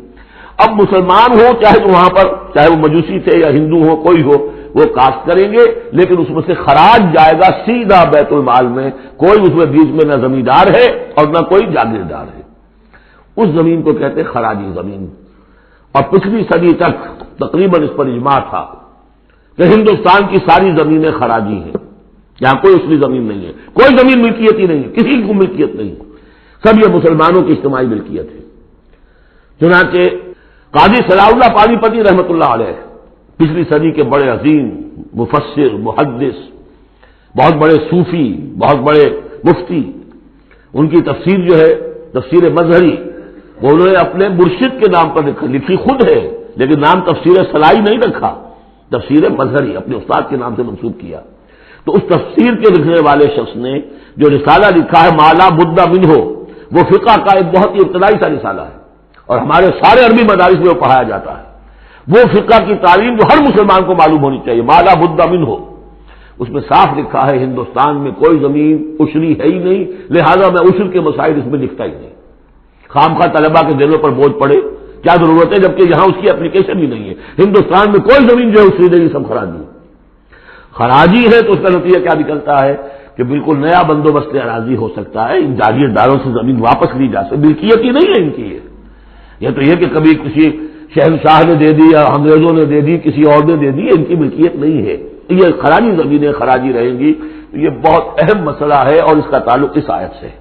اب مسلمان ہو چاہے تو وہاں پر چاہے وہ مجوسی تھے یا ہندو ہو کوئی ہو، وہ کاشت کریں گے، لیکن اس میں سے خراج جائے گا سیدھا بیت المال میں، کوئی اس میں بیچ میں نہ زمیندار ہے اور نہ کوئی جاگیردار ہے۔ اس زمین کو کہتے ہیں خراجی زمین، اور پچھلی صدی تک تقریباً اس پر اجماع تھا کہ ہندوستان کی ساری زمینیں خراجی ہیں، یہاں کوئی اصلی زمین نہیں ہے، کوئی زمین ملکیت ہی نہیں ہے، کسی کو ملکیت نہیں، سب یہ مسلمانوں کی اجتماعی ملکیت ہے۔ چنانچہ قاضی صلاح اللہ پانی پتی رحمۃ اللہ علیہ پچھلی صدی کے بڑے عظیم مفسر، محدث، بہت بڑے صوفی، بہت بڑے مفتی، ان کی تفسیر جو ہے تفسیر مظہری، وہ انہوں نے اپنے مرشد کے نام پر لکھی خود ہے، لیکن نام تفسیر صلاحی نہیں رکھا، تفسیر مظہری اپنے استاد کے نام سے منسوب کیا۔ تو اس تفسیر کے لکھنے والے شخص نے جو رسالہ لکھا ہے مالا بدہ منہ، وہ فقہ کا ایک بہت ہی ابتدائی سا رسالہ ہے، اور ہمارے سارے عربی مدارس میں وہ پڑھایا جاتا ہے۔ وہ فقہ کی تعلیم جو ہر مسلمان کو معلوم ہونی چاہیے، مالا بدہ منہ، اس میں صاف لکھا ہے ہندوستان میں کوئی زمین عشری ہے ہی نہیں، لہذا میں عشر کے مسائل اس میں لکھتا ہی نہیں، خامخواہ طلبہ کے دلوں پر بوجھ پڑے، کیا ضرورت ہے، جبکہ یہاں اس کی اپلیکیشن بھی نہیں ہے۔ ہندوستان میں کوئی زمین جو ہے عشری نہیں، سب خراجی خراجی ہے، تو اس کا نتیجہ کیا نکلتا ہے کہ بالکل نیا بندوبست اراضی ہو سکتا ہے، ان جاگیرداروں سے زمین واپس لی جا سکتی، ملکیت ہی نہیں ہے ان کی۔ یہ تو یہ کہ کبھی کسی شہنشاہ نے دے دی یا انگریزوں نے دے دی، کسی اور نے دے دی، ان کی ملکیت نہیں ہے، یہ خراجی زمینیں خراجی رہیں گی۔ یہ بہت اہم مسئلہ ہے اور اس کا تعلق اس آیت سے ہے۔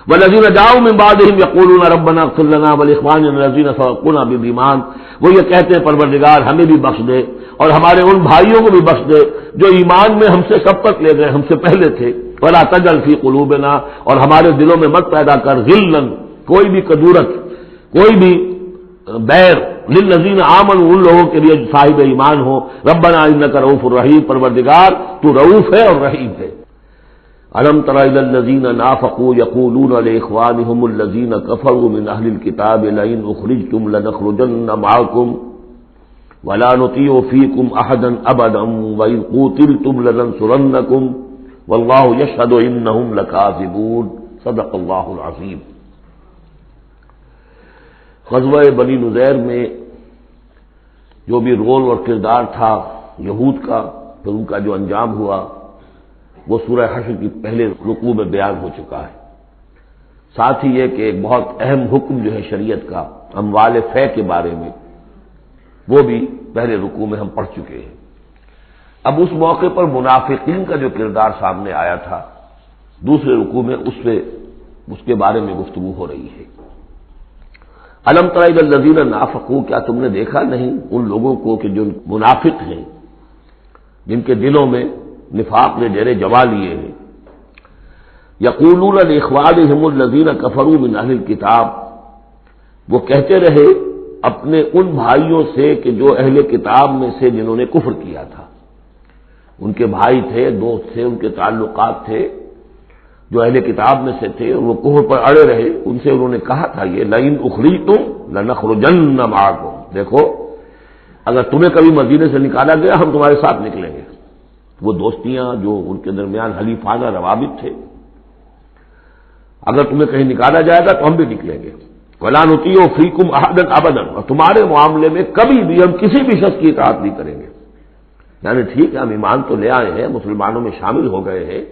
والذین جاؤوا من بعدهم یقولون ربنا اغفر لنا ولاخواننا الذین سبقونا بالایمان، وہ یہ کہتے ہیں پروردگار ہمیں بھی بخش دے اور ہمارے ان بھائیوں کو بھی بخش دے جو ایمان میں ہم سے سبقت لے گئے، ہم سے پہلے تھے، ولا تجعل فی قلوبنا، اور ہمارے دلوں میں مت پیدا کر غلن، کوئی بھی کدورت، کوئی بھی بیر، للذین آمنوا، ان لوگوں کے لیے جو صاحب ایمان ہو، ربنا انک رؤوف الرحیم، پروردگار تو رؤوف ہے اور رحیم ہے۔ الم تر الی الذین نافقوا یقولون لاخوانهم الذین کفروا من اہل الکتاب لئن اخرجتم لنخرجن معکم ولا نطیع فیکم احدا ابدا وان قوتلتم لننصرنکم واللہ یشہد انہم لکاذبون، صدق اللہ العظیم۔ غزوہ بنی نذیر میں جو بھی رول اور کردار تھا یہود کا، پھر ان کا جو انجام ہوا، وہ سورہ حشر کی پہلے رکوع میں بیان ہو چکا ہے۔ ساتھ ہی یہ کہ ایک بہت اہم حکم جو ہے شریعت کا اموال فے کے بارے میں، وہ بھی پہلے رکوع میں ہم پڑھ چکے ہیں۔ اب اس موقع پر منافقین کا جو کردار سامنے آیا تھا دوسرے رکوع میں، اس کے بارے میں گفتگو ہو رہی ہے۔ الم تر الی الذین نافقوا، کیا تم نے دیکھا نہیں ان لوگوں کو کہ جو منافق ہیں، جن کے دلوں میں نفاق نے ڈیرے جما لیے ہیں، یقولون لاخوانہم الذین کفروا من اہل الکتاب، وہ کہتے رہے اپنے ان بھائیوں سے کہ جو اہل کتاب میں سے جنہوں نے کفر کیا تھا، ان کے بھائی تھے، دوست تھے، ان کے تعلقات تھے جو اہل کتاب میں سے تھے، وہ کفر پر اڑے رہے، ان سے انہوں نے کہا تھا یہ لئن اخرجتم لنخرجن معکم، دیکھو اگر تمہیں کبھی مدینے سے نکالا گیا ہم تمہارے ساتھ نکلیں گے۔ وہ دوستیاں جو ان کے درمیان حلیفانہ روابط تھے، اگر تمہیں کہیں نکالا جائے گا تو ہم بھی نکلیں گے، ولا نطیع فیکم احدا ابدا، اور تمہارے معاملے میں کبھی بھی ہم کسی بھی شخص کی اطاعت نہیں کریں گے۔ یعنی ٹھیک ہے ہم ایمان تو لے آئے ہیں، مسلمانوں میں شامل ہو گئے ہیں،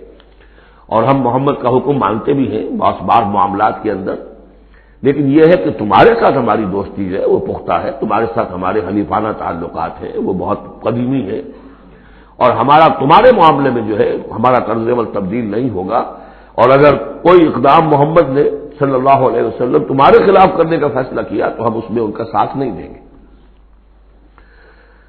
اور ہم محمد کا حکم مانتے بھی ہیں بعض بار معاملات کے اندر، لیکن یہ ہے کہ تمہارے ساتھ ہماری دوستی ہے وہ پختہ ہے، تمہارے ساتھ ہمارے حلیفانہ تعلقات ہیں وہ بہت قدیمی ہے، اور ہمارا تمہارے معاملے میں جو ہے ہمارا طرز عمل تبدیل نہیں ہوگا، اور اگر کوئی اقدام محمد نے صلی اللہ علیہ وسلم تمہارے خلاف کرنے کا فیصلہ کیا تو ہم اس میں ان کا ساتھ نہیں دیں گے۔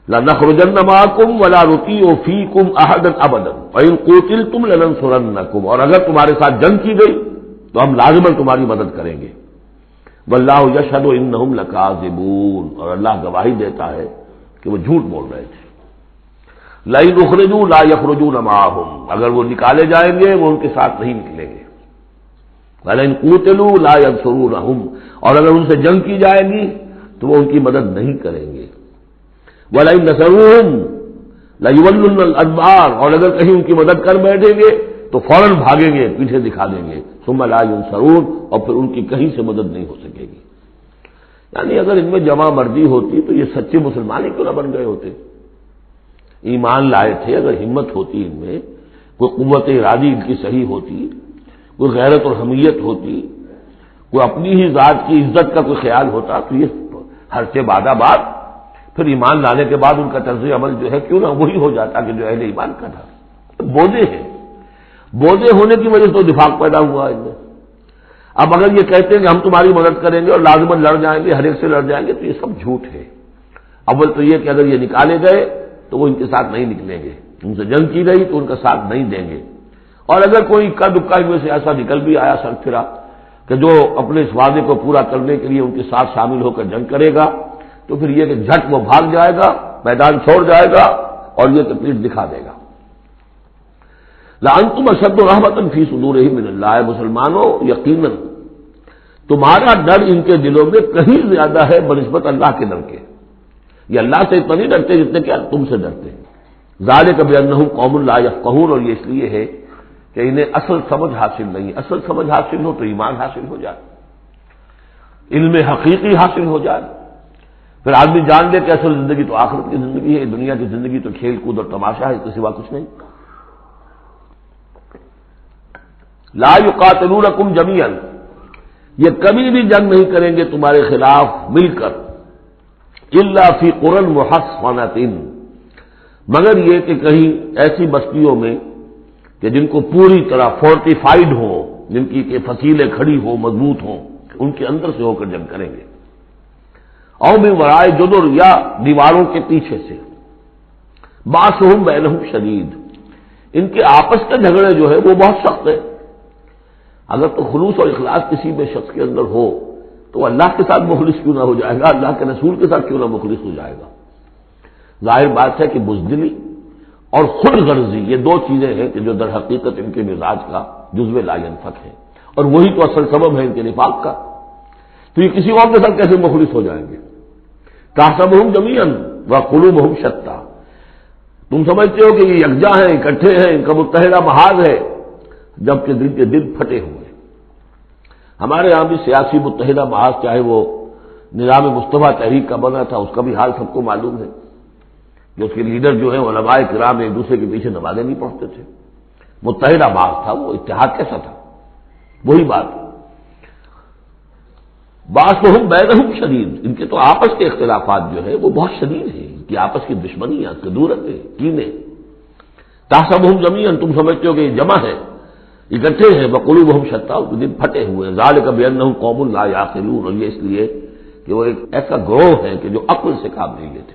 لَنَخْرُجَنَّ مَعَكُمْ وَلَا نُطِيعُ فِيكُمْ أَحَدًا أَبَدًا وَإِن قُوتِلْتُمْ لَنَنصُرَنَّكُمْ، اور اگر تمہارے ساتھ جنگ کی گئی تو ہم لازماً تمہاری مدد کریں گے۔ وَاللَّهُ يَشْهَدُ إِنَّهُمْ لَكَاذِبُونَ، اور اللہ گواہی دیتا ہے کہ وہ جھوٹ بول رہے تھے۔ لَئِنْ أُخْرِجُوا لَا يَخْرُجُونَ مَعَهُمْ، اگر وہ نکالے جائیں گے وہ ان کے ساتھ نہیں نکلیں گے۔ وَلَئِنْ قُوتِلُوا لَا يَنصُرُونَهُمْ، اور اگر ان سے جنگ کی جائے گی تو وہ ان کی مدد نہیں کریں گے۔ وَلَئِن نَصَرُوهُمْ لَيُوَلُّنَّ الْأَدْبَارَ، اور اگر کہیں ان کی مدد کر بیٹھیں گے تو فوراً بھاگیں گے، پیچھے دکھا دیں گے۔ ثُمَّ لَا يُنصَرُونَ، اور پھر ان کی کہیں سے مدد نہیں ہو سکے گی۔ یعنی اگر ان میں جمع مردی ہوتی تو یہ سچے مسلمان ہی کیوں نہ بن گئے ہوتے؟ ایمان لائے تھے، اگر ہمت ہوتی ان میں، کوئی قوت ارادی ان کی صحیح ہوتی، کوئی غیرت اور حمیت ہوتی، کوئی اپنی ہی ذات کی عزت کا کوئی خیال ہوتا، تو یہ ہر سے بادہ باد پھر ایمان لانے کے بعد ان کا طرز عمل جو ہے کیوں نہ وہی ہو جاتا کہ جو اہل ایمان کا تھا۔ بودے ہیں، بودے ہونے کی وجہ سے تو نفاق پیدا ہوا ان میں۔ اب اگر یہ کہتے ہیں کہ ہم تمہاری مدد کریں گے اور لازماً لڑ جائیں گے، ہر ایک سے لڑ جائیں گے، تو یہ سب جھوٹ ہے۔ اول تو یہ کہ اگر یہ نکالے گئے تو وہ ان کے ساتھ نہیں نکلیں گے، ان سے جنگ کی گئی تو ان کا ساتھ نہیں دیں گے، اور اگر کوئی اکا دکا ان میں سے ایسا نکل بھی آیا سر پھرا کہ جو اپنے اس وعدے کو پورا کرنے کے لیے ان کے ساتھ شامل ہو کر جنگ کرے گا، تو پھر یہ کہ جھٹ وہ بھاگ جائے گا، میدان چھوڑ جائے گا، اور یہ کہ پیٹ دکھا دے گا۔ لَأَنْتُمْ أَشَدُّ رَهْبَةً فِي صُدُورِهِم مِّنَ اللَّهِ، مسلمانوں یقیناً تمہارا ڈر ان کے دلوں میں کہیں زیادہ ہے بنسبت اللہ کے ڈر کے۔ یہ اللہ سے اتنا نہیں ڈرتے جتنے کہ تم سے ڈرتے ہیں۔ ذَلِكَ بِأَنَّهُمْ قَوْمٌ لَا يَفْقَهُونَ، اور یہ اس لیے ہے کہ انہیں اصل سمجھ حاصل نہیں۔ اصل سمجھ حاصل ہو تو ایمان حاصل ہو جائے، علم حقیقی حاصل ہو جائے، پھر آدمی جان لے کہ اصل زندگی تو آخرت کی زندگی ہے، دنیا کی زندگی تو کھیل کود اور تماشا ہے، اس کے سوا کچھ نہیں۔ لا یقاتلونکم جمیعا، یہ کبھی بھی جنگ نہیں کریں گے تمہارے خلاف مل کر، الا فی قرى محصنۃ، مگر یہ کہ کہیں ایسی بستیوں میں کہ جن کو پوری طرح فورٹیفائڈ ہو، جن کی کہ فصیلیں کھڑی ہو، مضبوط ہوں، ان کے اندر سے ہو کر جنگ کریں گے۔ او من وراء جدر، یا دیواروں کے پیچھے سے۔ باسہم بینہم شدید، ان کے آپس کے جھگڑے جو ہے وہ بہت سخت ہے۔ اگر تو خلوص اور اخلاص کسی میں شخص کے اندر ہو تو اللہ کے ساتھ مخلص کیوں نہ ہو جائے گا، اللہ کے رسول کے ساتھ کیوں نہ مخلص ہو جائے گا۔ ظاہر بات ہے کہ بزدلی اور خود غرضی یہ دو چیزیں ہیں کہ جو در حقیقت ان کے مزاج کا جزو لا ینفک ہے، اور وہی تو اصل سبب ہے ان کے نفاق کا۔ تو یہ کسی اور کے ساتھ کیسے مخلص ہو جائیں گے؟ تحسبہم جمیعا وقلوبہم شتیٰ، تم سمجھتے ہو کہ یہ یکجا ہیں، اکٹھے ہیں، ان کا متحدہ محاذ ہے، جبکہ دل کے دل پھٹے ہوئے۔ ہمارے یہاں بھی سیاسی متحدہ محاذ چاہے وہ نظام مصطفیٰ تحریک کا بنا تھا، اس کا بھی حال سب کو معلوم ہے، جو اس کے لیڈر جو ہیں علماء کرام ایک دوسرے کے پیچھے نمازیں نہیں پڑھتے تھے۔ متحدہ محاذ تھا، وہ اتحاد کیسا تھا؟ وہی بات۔ باسہم بینہم شدید، ان کے تو آپس کے اختلافات جو ہے وہ بہت شدید ہیں، ان کی آپس کی دشمنیاں، کدورتیں، کینے۔ تحسبہم جمیعا، تم سمجھتے ہو کہ یہ جمع ہے، اکٹھے ہیں، وقلوبہم شتیٰ، دل پھٹے ہوئے ہیں۔ ذالک بانہم قوم لا یعقلون، اور یہ اس لیے کہ وہ ایک ایسا گروہ ہے کہ جو عقل سے کام نہیں لیتے۔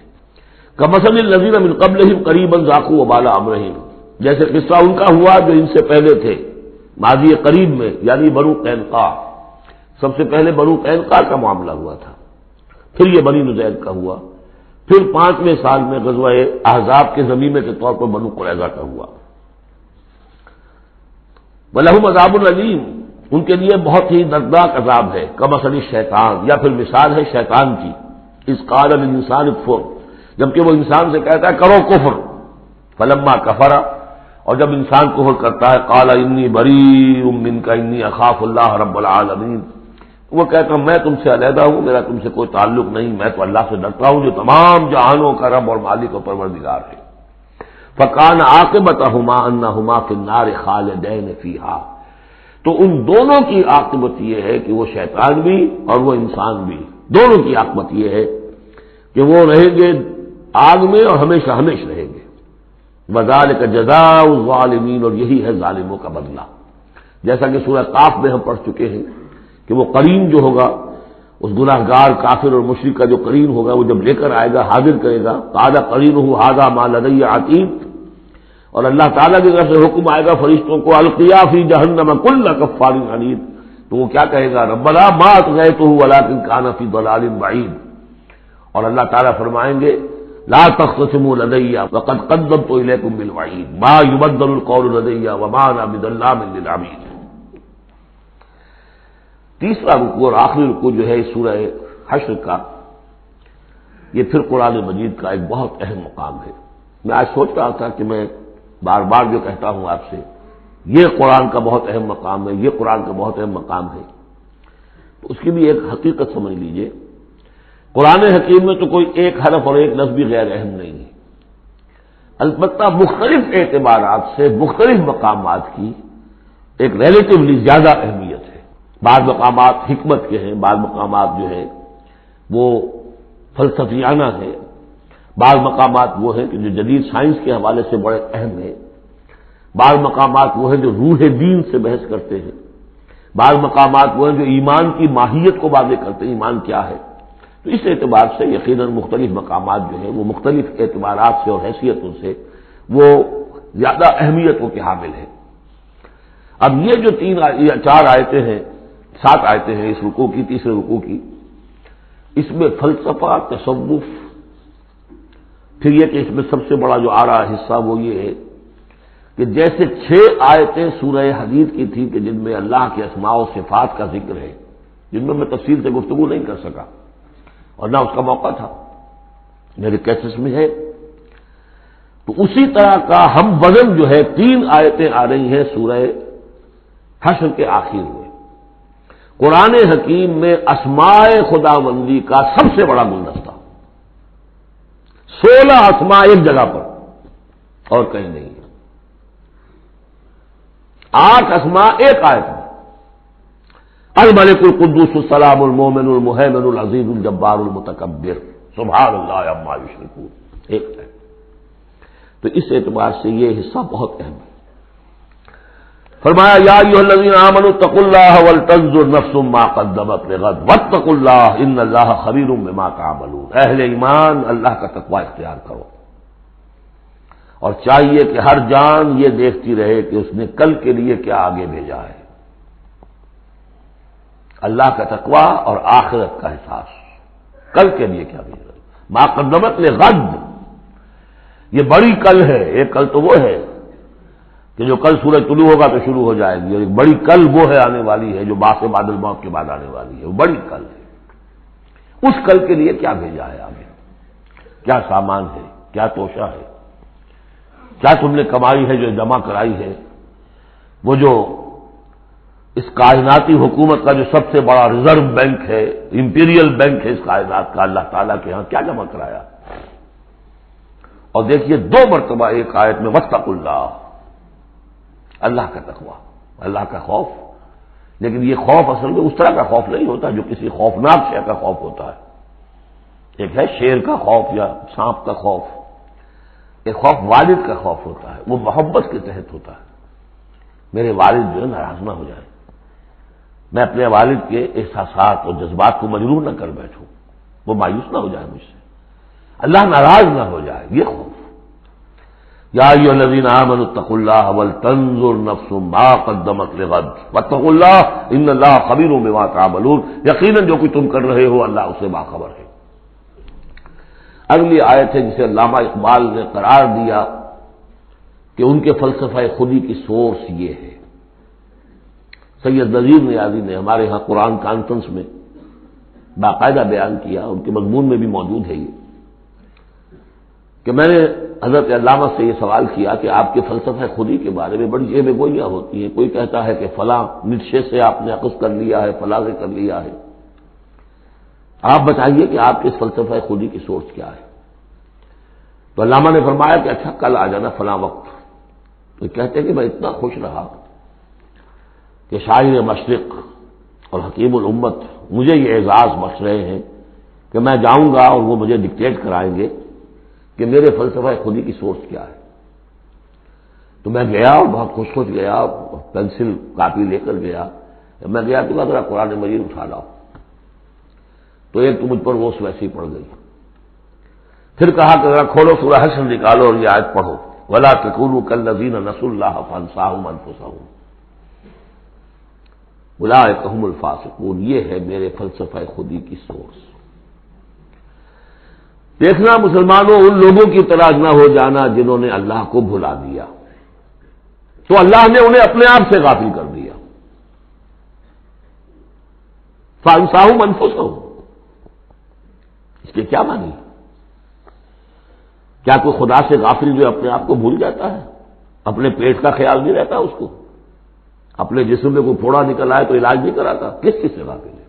کمثل الذین من قبلہم قریبا ذاقوا وبال امرہم، جیسے قصہ ان کا ہوا جو ان سے پہلے تھے ماضی قریب میں، یعنی بنو قینقاع۔ سب سے پہلے بنو قینقاع کا معاملہ ہوا تھا، پھر یہ بنی نذیر کا ہوا، پھر 5ویں سال میں غزوہ احزاب کے ضمیمے کے طور پر بنو قریظہ کا ہوا۔ وَلَهُمْ عَذَابٌ أَلِيمٌ، ان کے لیے بہت ہی دردناک عذاب ہے۔ کمثل الشیطان، یا پھر مثال ہے شیطان کی، اذ قال للانسان اکفر، جبکہ وہ انسان سے کہتا ہے کرو کفر، فلما کفر، اور جب انسان کفر کرتا ہے قال انی بریء منک انی اخاف اللہ رب العالمین، وہ کہتا ہوں میں تم سے علیحدہ ہوں، میرا تم سے کوئی تعلق نہیں، میں تو اللہ سے ڈرتا ہوں جو تمام جہانوں کا رب اور مالک اور پروردگار ہے۔ فکان عاقبتہما انہما فی النار خالدین فیہا، تو ان دونوں کی عاقبت یہ ہے کہ وہ شیطان بھی اور وہ انسان بھی، دونوں کی عاقبت یہ ہے کہ وہ رہیں گے آگ میں اور ہمیشہ ہمیشہ رہیں گے۔ وذالک جزاء الظالمین، اور یہی ہے ظالموں کا بدلہ، جیسا کہ سورہ قاف میں ہم پڑھ چکے ہیں کہ وہ قرین جو ہوگا، اس گناہ گار کافر اور مشرک کا جو قرین ہوگا، وہ جب لے کر آئے گا، حاضر کرے گا، قال قرینہ ھذا ما لدی عتید، اور اللہ تعالیٰ کی طرف سے حکم آئے گا فرشتوں کو القیا فی جہنم کل کفار عنید، تو وہ کیا کہے گا ربنا ما اطغیتہ ولکن کان فی ضلال بعید، اور اللہ تعالیٰ فرمائیں گے لا تختصموا لدی وقد قدمت الیکم بالوعید ما یبدل القول لدی وما انا بظلام للعبید۔ تیسرا رکوع اور آخری رکوع جو ہے سورہ حشر کا، یہ پھر قرآن مجید کا ایک بہت اہم مقام ہے۔ میں آج سوچ رہا تھا کہ میں بار بار جو کہتا ہوں آپ سے، یہ قرآن کا بہت اہم مقام ہے، یہ قرآن کا بہت اہم مقام ہے، تو اس کی بھی ایک حقیقت سمجھ لیجئے۔ قرآن حکیم میں تو کوئی ایک حرف اور ایک لفظ بھی غیر اہم نہیں ہے، البتہ مختلف اعتبارات سے مختلف مقامات کی ایک ریلیٹیولی زیادہ اہمیت ہے۔ بعض مقامات حکمت کے ہیں، بعض مقامات جو ہے وہ فلسفیانہ ہیں، بعض مقامات وہ ہیں کہ جو جدید سائنس کے حوالے سے بڑے اہم ہیں، بعض مقامات وہ ہیں جو روح دین سے بحث کرتے ہیں، بعض مقامات وہ ہیں جو ایمان کی ماہیت کو واضح کرتے ہیں، ایمان کیا ہے۔ تو اس اعتبار سے یقیناً مختلف مقامات جو ہیں وہ مختلف اعتبارات سے اور حیثیتوں سے وہ زیادہ اہمیتوں کے حامل ہیں۔ اب یہ جو 4 آیتیں ہیں، 7 آیتیں ہیں اس رکوع کی، تیسرے رکوع کی، اس میں فلسفہ، تصوف، پھر یہ کہ اس میں سب سے بڑا جو آ رہا حصہ وہ یہ ہے کہ جیسے 6 آیتیں سورہ حدید کی تھی کہ جن میں اللہ کے اسماء و صفات کا ذکر ہے، جن میں تفصیل سے گفتگو نہیں کر سکا اور نہ اس کا موقع تھا، میرے کیسز میں ہے، تو اسی طرح کا ہم وزن جو ہے 3 آیتیں آ رہی ہیں سورہ حشر کے آخر میں۔ قرآن حکیم میں اسماء خداوندی کا سب سے بڑا گلدستہ، 16 اسماء ایک جگہ پر اور کہیں نہیں ہے، 8 اسماء ایک آیت میں، الملک القدوس السلام المومن المہیمن العزیز الجبار المتکبر سبحان اللہ عما یشرکون، ایک ہے۔ تو اس اعتبار سے یہ حصہ بہت اہم ہے۔ فرمایا یا ایھا الذین آمنوا اتقوا اللہ ولتنظر نفس ما قدمت لغد واتقوا اللہ ان اللہ خبیر بما تعملون، اہل ایمان اللہ کا تقوی اختیار کرو، اور چاہیے کہ ہر جان یہ دیکھتی رہے کہ اس نے کل کے لیے کیا آگے بھیجا ہے۔ اللہ کا تقوی اور آخرت کا احساس، کل کے لیے کیا بھیجا ہے، ما قدمت لغد، یہ بڑی کل ہے۔ ایک کل تو وہ ہے کہ جو کل سورج طلوع ہوگا تو شروع ہو جائے گی، اور ایک بڑی کل وہ ہے آنے والی ہے جو باعث بعد الموت کے بعد آنے والی ہے، وہ بڑی کل ہے۔ اس کل کے لیے کیا بھیجا ہے آگے، کیا سامان ہے، کیا توشہ ہے، کیا تم نے کمائی ہے جو جمع کرائی ہے، وہ جو اس کائناتی حکومت کا جو سب سے بڑا ریزرو بینک ہے، امپیریل بینک ہے اس کائنات کا، اللہ تعالیٰ کے ہاں کیا جمع کرایا۔ اور دیکھیے 2 مرتبہ ایک آیت میں واتقوا اللہ، اللہ کا تقوی، اللہ کا خوف، لیکن یہ خوف اصل میں اس طرح کا خوف نہیں ہوتا جو کسی خوفناک شے کا خوف ہوتا ہے۔ ایک ہے شیر کا خوف یا سانپ کا خوف، ایک خوف والد کا خوف ہوتا ہے، وہ محبت کے تحت ہوتا ہے، میرے والد جو ہے ناراض نہ ہو جائے، میں اپنے والد کے احساسات اور جذبات کو مجروح نہ کر بیٹھوں، وہ مایوس نہ ہو جائے مجھ سے، اللہ ناراض نہ ہو جائے، یہ خوف۔ یا ایھا الذین آمنوا اتقوا اللہ ولتنظر نفس ما قدمت لغد واتقوا اللہ ان اللہ خبیر بما تعملون، یقیناً جو کچھ تم کر رہے ہو اللہ اسے باخبر ہے۔ اگلی آیت ہے جسے علامہ اقبال نے قرار دیا کہ ان کے فلسفہ خودی کی سورس یہ ہے۔ سید نذیر نیازی نے ہمارے ہاں قرآن کانفرنس میں باقاعدہ بیان کیا، ان کے مضمون میں بھی موجود ہے یہ، کہ میں نے حضرت علامہ سے یہ سوال کیا کہ آپ کے فلسفہ خودی کے بارے میں بڑی جیب گوئیاں ہوتی ہیں، کوئی کہتا ہے کہ فلاں نشے سے آپ نے اخذ کر لیا ہے، فلاں سے کر لیا ہے، آپ بتائیے کہ آپ کے اس فلسفہ خودی کی سورس کیا ہے۔ تو علامہ نے فرمایا کہ اچھا کل آ جانا فلاں وقت۔ تو کہتے ہیں کہ میں اتنا خوش رہا کہ شاعر مشرق اور حکیم الامت مجھے یہ اعزاز بخش رہے ہیں کہ میں جاؤں گا اور وہ مجھے ڈکٹیٹ کرائیں گے کہ میرے فلسفہ خودی کی سورس کیا ہے۔ تو میں گیا اور بہت خوش خوش گیا، پینسل کاپی لے کر گیا، میں گیا تو ذرا قرآن مجید اٹھا لاؤ، تو ایک تو مجھ پر وہ ویسی پڑ گئی، پھر کہا کہ ذرا کھولو سورہ حشر نکالو اور یہ آیت پڑھو، وَلَا تَكُونُوا كَالَّذِينَ نَسُوا اللَّهَ فَأَنسَاهُمْ أَنفُسَهُمْ أُولَٰئِكَ هُمُ الْفَاسِقُونَ، یہ ہے میرے فلسفہ خودی کی سورس۔ دیکھنا مسلمانوں، ان لوگوں کی طرح نہ ہو جانا جنہوں نے اللہ کو بھلا دیا، تو اللہ نے انہیں اپنے آپ سے غافل کر دیا۔ فَأَنسَاهُمْ أَنفُسَهُمْ، اس کے کیا معنی؟ کیا کوئی خدا سے غافل جو اپنے آپ کو بھول جاتا ہے؟ اپنے پیٹ کا خیال نہیں رہتا اس کو؟ اپنے جسم میں کوئی پھوڑا نکل آئے تو علاج نہیں کراتا؟ کس چیز سے غافل ہے؟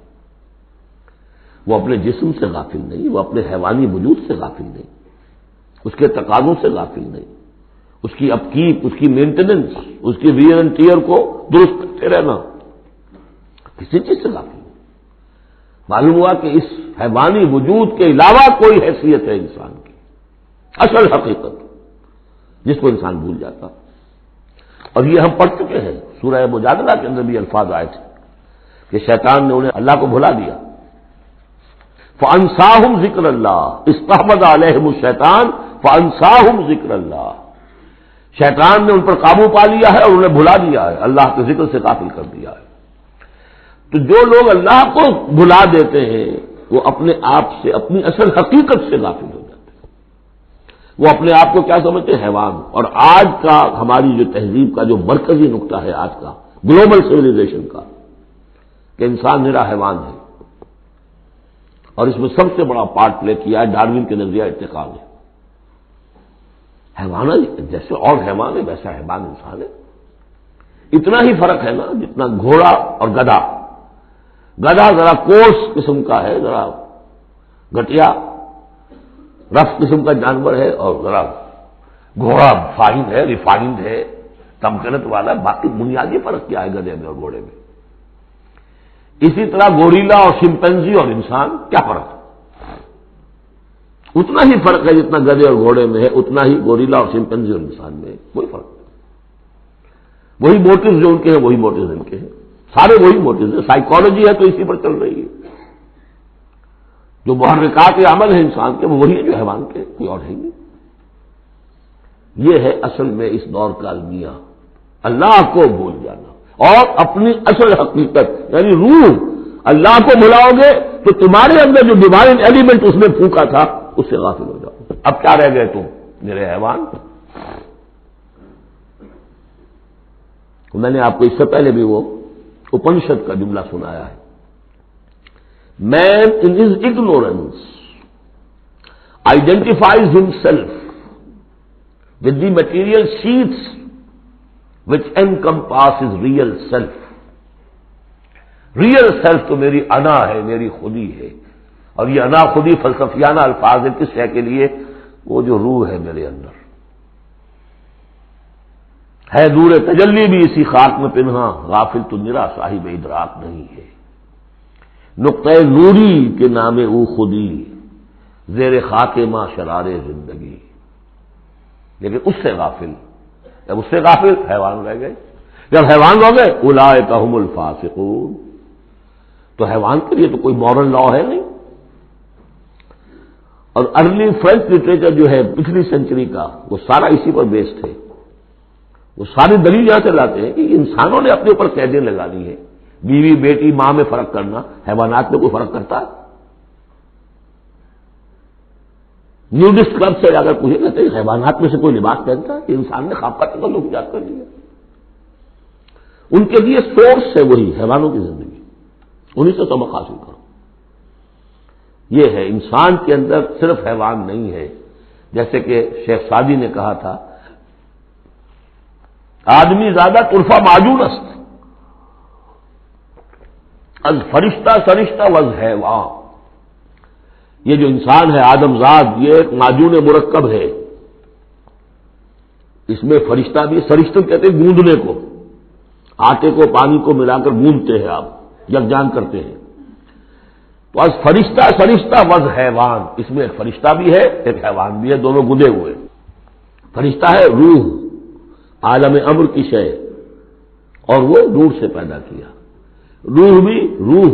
وہ اپنے جسم سے غافل نہیں، وہ اپنے حیوانی وجود سے غافل نہیں، اس کے تقاضوں سے غافل نہیں، اس کی اپکیپ، اس کی مینٹیننس، اس کی ویئر اینڈ ٹیئر کو درست کرتے رہنا، کسی چیز سے غافل نہیں۔ معلوم ہوا کہ اس حیوانی وجود کے علاوہ کوئی حیثیت ہے انسان کی، اصل حقیقت جس کو انسان بھول جاتا۔ اور یہ ہم پڑھ چکے ہیں، سورہ مجادلہ کے اندر بھی الفاظ آئے تھے کہ شیطان نے انہیں اللہ کو بھلا دیا۔ فَأَنْسَاهُمْ ذِكْرَ اللَّهِ اسْتَحْوَذَ عَلَيْهِمُ الشَّيْطَانُ فَأَنْسَاهُمْ ذِكْرَ اللَّهِ، شیطان نے ان پر قابو پا لیا ہے اور انہیں بھلا دیا ہے، اللہ کے ذکر سے غافل کر دیا ہے۔ تو جو لوگ اللہ کو بھلا دیتے ہیں وہ اپنے آپ سے، اپنی اصل حقیقت سے غافل ہو جاتے ہیں۔ وہ اپنے آپ کو کیا سمجھتے ہیں؟ حیوان۔ اور آج کا ہماری جو تہذیب کا جو مرکزی نقطہ ہے آج کا گلوبل سویلائزیشن کا، کہ انسان نرا حیوان ہے، اور اس میں سب سے بڑا پارٹ پلے کیا ہے ڈاروین کے نظریہ ارتقاء نے۔ حیوان جیسے اور حیوان ہے ویسا حیوان انسان ہے۔ اتنا ہی فرق ہے نا جتنا گھوڑا اور گدھا۔ گدھا ذرا کورس قسم کا ہے، ذرا گٹیا رف قسم کا جانور ہے، اور ذرا گھوڑا فائن ہے، ریفائنڈ ہے، تمکنت والا۔ باقی بنیادی فرق کیا ہے گدھے میں اور گھوڑے میں؟ اسی طرح گوریلا اور شمپینزی اور انسان، کیا فرق ہے؟ اتنا ہی فرق ہے جتنا گدھے اور گھوڑے میں ہے، اتنا ہی گوریلا اور شمپینزی اور انسان میں ہے، کوئی فرق نہیں۔ وہی موٹیوز جو ان کے ہیں وہی موٹیوز ان کے ہیں، سارے وہی موٹیوز ہیں۔ سائیکالوجی ہے تو اسی پر چل رہی ہے، جو محرکات عمل ہے انسان کے وہ وہی ہے جو حیوان کے، کوئی اور ہے نہیں۔ یہ ہے اصل میں اس دور کا المیہ، اللہ کو بھول جانا اور اپنی اصل حقیقت یعنی روح۔ اللہ کو بھلاؤ گے تو تمہارے اندر جو ڈیوائن ایلیمنٹ اس نے پھونکا تھا اس سے غافل ہو جاؤ۔ اب کیا رہ گئے تم میرے حیوان؟ میں نے آپ کو اس سے پہلے بھی وہ اپنشد کا جملہ سنایا ہے، man in his ignorance identifies himself with the material sheaths which encompasses real self۔ Real self تو میری انا ہے، میری خودی ہے، اور یہ انا خودی فلسفیانہ الفاظ ہے کس شے کے لیے؟ وہ جو روح ہے میرے اندر ہے، نور تجلی بھی اسی خاک میں پنہا، غافل تو نرا صاحب ادراک نہیں ہے۔ نقطۂ نوری کے نام او خودی، زیر خاک ماں شرار زندگی، لیکن اس سے غافل، جب اس سے غافل حیوان رہ گئے۔ جب حیوان ہو گئے اولئک ھم الفاسقون، تو حیوان کے لیے تو کوئی مورل لا ہے نہیں۔ اور ارلی فرینچ لٹریچر جو ہے پچھلی سینچری کا وہ سارا اسی پر بیسڈ ہے۔ وہ ساری دلیل یہاں سے لاتے ہیں کہ انسانوں نے اپنے اوپر قیدیں لگانی ہے، بیوی بیٹی ماں میں فرق کرنا، حیوانات میں کوئی فرق کرتا ہے؟ نیوڈسٹ کلب سے اگر پوچھے کہتے ہیں حیوانات میں سے کوئی لباس پہنتا ہے کہ انسان نے خواب کا تکلف ایجاد کر لیا؟ ان کے لیے سورس ہے وہی حیوانوں کی زندگی، انہی سے سبق حاصل کرو۔ یہ ہے انسان کے اندر صرف حیوان نہیں ہے، جیسے کہ شیخ سعدی نے کہا تھا آدمی زیادہ طرفہ معجون است از فرشتہ سرشتہ وز حیواں۔ یہ جو انسان ہے آدم زاد یہ ایک معجون مرکب ہے، اس میں فرشتہ بھی، سرشتہ کہتے ہیں گوندنے کو، آٹے کو پانی کو ملا کر گوندتے ہیں آپ، یکجان کرتے ہیں، تو از فرشتہ سرشتہ وز حیوان، اس میں ایک فرشتہ بھی ہے ایک حیوان بھی ہے، دونوں گدے ہوئے۔ فرشتہ ہے روح، عالم امر کی شے، اور وہ نور سے پیدا کیا۔ روح بھی روح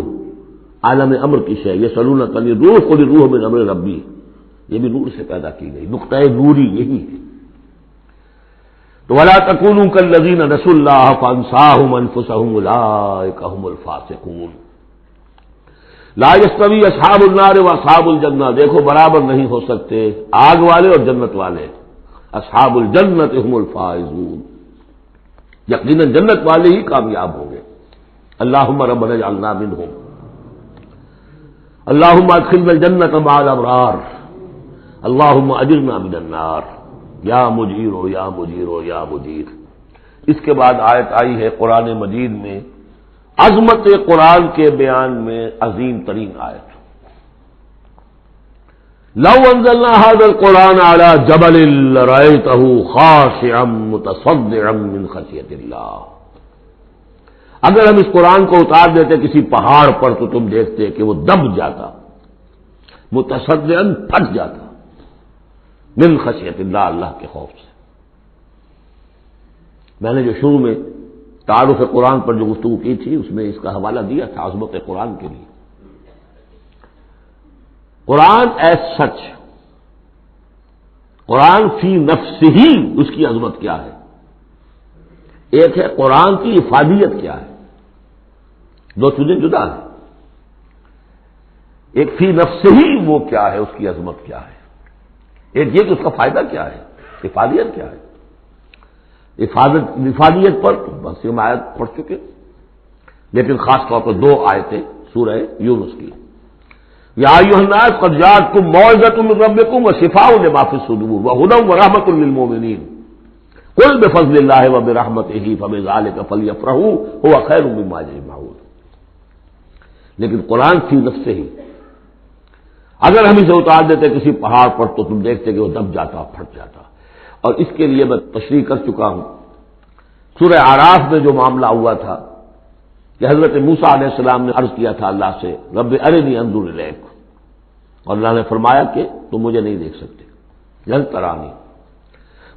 عالم امر کی شے، یہ سلونہ کلی روح قل روح من امر ربی، یہ بھی نور سے پیدا کی گئی، نقطۂ نوری یہی ہے۔ تو ولا تکونوا کالذین نسوا اللہ فانساہم انفسہم اولئک ھم الفاسقون۔ لا یستوی اصحاب النار واصحاب الجنہ، دیکھو برابر نہیں ہو سکتے آگ والے اور جنت والے، اصحاب الجنت ھم الفائزون، یقیناً جنت والے ہی کامیاب ہوں گے۔ اللہم ربنا اجعلنا منہم، اللہم ادخلنا الجنت مع الابرار، اللہم اجرنا من النار، یا مجیر یا مجیر یا مجیر۔ اس کے بعد آیت آئی ہے قرآن مجید میں عظمت قرآن کے بیان میں عظیم ترین آیت، لو انزلنا هذا القرآن على جبل لرأيته خاشعا متصدعا من خشیۃ اللہ، اگر ہم اس قرآن کو اتار دیتے کسی پہاڑ پر تو تم دیکھتے کہ وہ دب جاتا، متصدعا پھٹ جاتا، من خشیۃ اللہ، اللہ کے خوف سے۔ میں نے جو شروع میں تعارف قرآن پر جو گفتگو کی تھی اس میں اس کا حوالہ دیا تھا عظمت قرآن کے لیے۔ قرآن ایز سچ، قرآن فی نفسہ ہی اس کی عظمت کیا ہے، ایک ہے قرآن کی افادیت کیا ہے، دو چیزیں جدا ہیں، ایک فی نفسہ ہی وہ کیا ہے، اس کی عظمت کیا ہے، ایک یہ کہ اس کا فائدہ کیا ہے، افادیت کیا ہے۔ افادیت پر بس ہم آیت پڑھ چکے، لیکن خاص طور پر دو آیتیں سورہ یونس کی، یا ایھا الناس قد جاءتکم موعظۃ من ربکم وشفاء لما فی الصدور وہدی ورحمۃ للمؤمنین قل بفضل اللہ وبرحمتہ فبذلک فلیفرحوا ھو خیر مما یجمعون۔ لیکن قرآن فی نفسہ ہی، اگر ہم اسے اتار دیتے کسی پہاڑ پر تو تم دیکھتے کہ وہ دب جاتا، پھٹ جاتا۔ اور اس کے لیے میں تشریح کر چکا ہوں، سورہ اعراف میں جو معاملہ ہوا تھا کہ حضرت موسیٰ علیہ السلام نے عرض کیا تھا اللہ سے رب ارنی انظر الیک، اور اللہ نے فرمایا کہ تم مجھے نہیں دیکھ سکتے، لن ترانی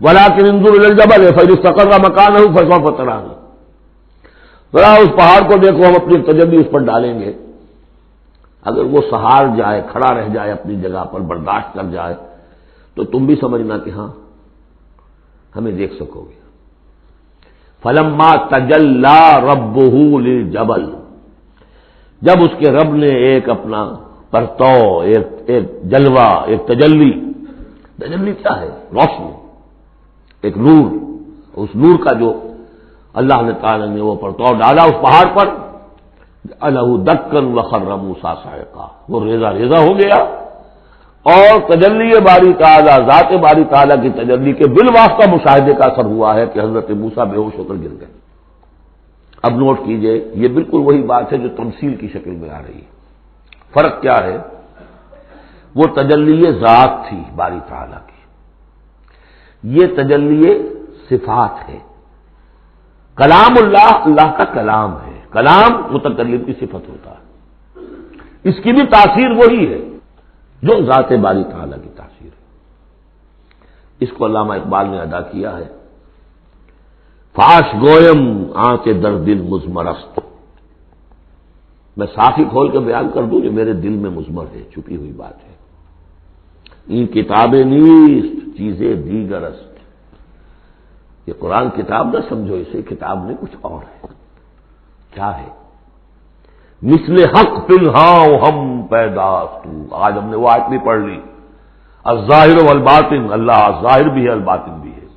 ولکن انظر الی الجبل فإن استقر مکانہ فسوف ترانی، ذرا اس پہاڑ کو دیکھو، ہم اپنی تجلی اس پر ڈالیں گے، اگر وہ سہار جائے، کھڑا رہ جائے اپنی جگہ پر، برداشت کر جائے، تو تم بھی سمجھنا کہ ہاں ہمیں دیکھ سکو گے۔ فلما تجلی ربہ للجبل، جب اس کے رب نے ایک اپنا پرتو، ایک جلوہ، ایک تجلی کیا ہے؟ روشنی، ایک نور، اس نور کا جو اللہ نے تعالی نے وہ پرتو ڈالا اس پہاڑ پر، جعلہ دکا وخر موسیٰ صعقا، وہ ریزہ ریزہ ہو گیا، اور تجلی باری تعالی، ذات باری تعالی کی تجلی کے بالواسطہ مشاہدے کا اثر ہوا ہے کہ حضرت موسیٰ بے ہوش ہو کر گر گئے۔ اب نوٹ کیجئے، یہ بالکل وہی بات ہے جو تمثیل کی شکل میں آ رہی ہے۔ فرق کیا ہے؟ وہ تجلی ذات تھی باری تعالی کی، یہ تجلی صفات ہے۔ کلام اللہ، اللہ کا کلام ہے، کلام متکلم کی صفت ہوتا ہے، اس کی بھی تاثیر وہی ہے جو ذات باری تعالیٰ کی تاثیر ہے۔ اس کو علامہ اقبال نے ادا کیا ہے، فاش گویم آنچ در دل مضمرست، میں صافی کھول کے بیان کر دوں جو میرے دل میں مضمر ہے، چھپی ہوئی بات ہے۔ این کتابیں نیست چیزیں دیگرست، یہ قرآن کتاب نہ سمجھو، اسے کتاب نہیں کچھ اور ہے۔ کیا ہے؟ مثل حق پنہاں ہم پیداست، آج ہم نے وہ آیت بھی پڑھ لی، الظاہر والباطن، اللہ ظاہر بھی ہے الباطن بھی ہے،